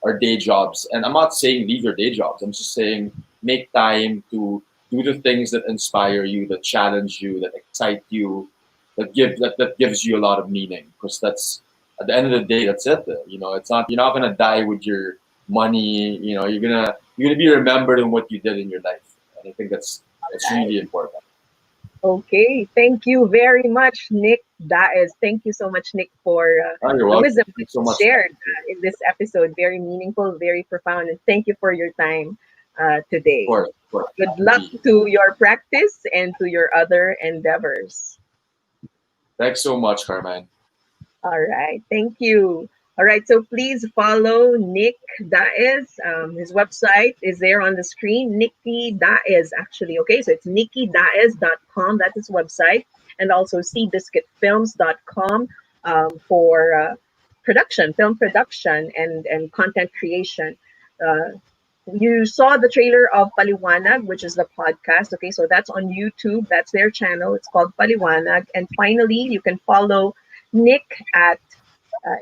our day jobs. And I'm not saying leave your day jobs. I'm just saying make time to do the things that inspire you, that challenge you, that excite you, that gives you a lot of meaning. Because that's at the end of the day, that's it. You know, it's not you're not gonna die with your money. You know, you're gonna be remembered in what you did in your life, and I think that's really important. Okay, thank you very much, Nick Daez. Thank you so much, Nick, for Oh, you're the welcome. wisdom Thank you that so you much. shared in this episode. Very meaningful, very profound, and thank you for your time today. Of course, Good happy to luck be here. to your practice and to your other endeavors. Thanks so much, Carmine. All right, thank you. All right, so please follow Nick Daez. His website is there on the screen. Nicky Daez, actually. Okay, so it's nickydaez.com. That's his website. And also seabiscuitfilms.com for production, film production, and content creation. Uh, you saw the trailer of Paliwanag, which is the podcast. Okay, so that's on YouTube. That's their channel. It's called Paliwanag. And finally, you can follow Nick at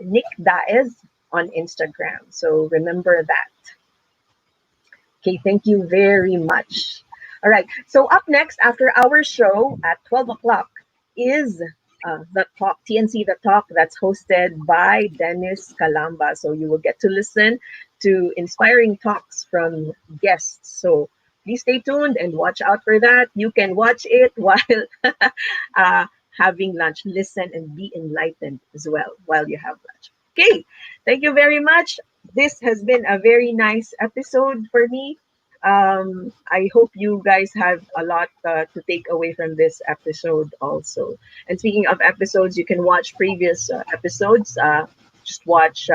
Nick Daez on Instagram. So remember that. Okay, thank you very much. All right. So up next, after our show at 12 o'clock, is the talk, TNC The Talk, that's hosted by Dennis Calamba. So you will get to listen to inspiring talks from guests. So please stay tuned and watch out for that. You can watch it while uh, having lunch. Listen and be enlightened as well while you have lunch. Okay. Thank you very much. This has been a very nice episode for me. I hope you guys have a lot to take away from this episode also. And speaking of episodes, you can watch previous episodes. Just watch,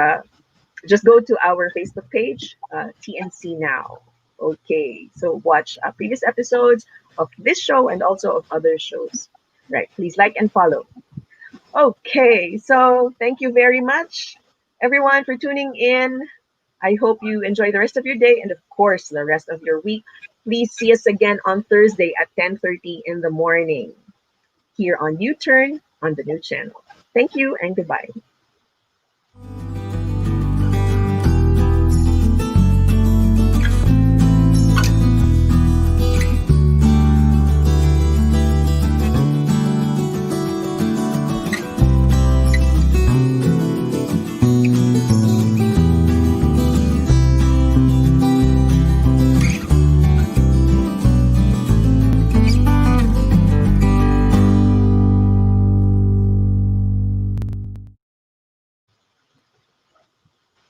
just go to our Facebook page, TNC Now. Okay, so watch previous episodes of this show and also of other shows. Right, please like and follow. Okay, so thank you very much, everyone, for tuning in. I hope you enjoy the rest of your day and, of course, the rest of your week. Please see us again on Thursday at 10:30 in the morning here on U Turn on the new channel. Thank you and goodbye.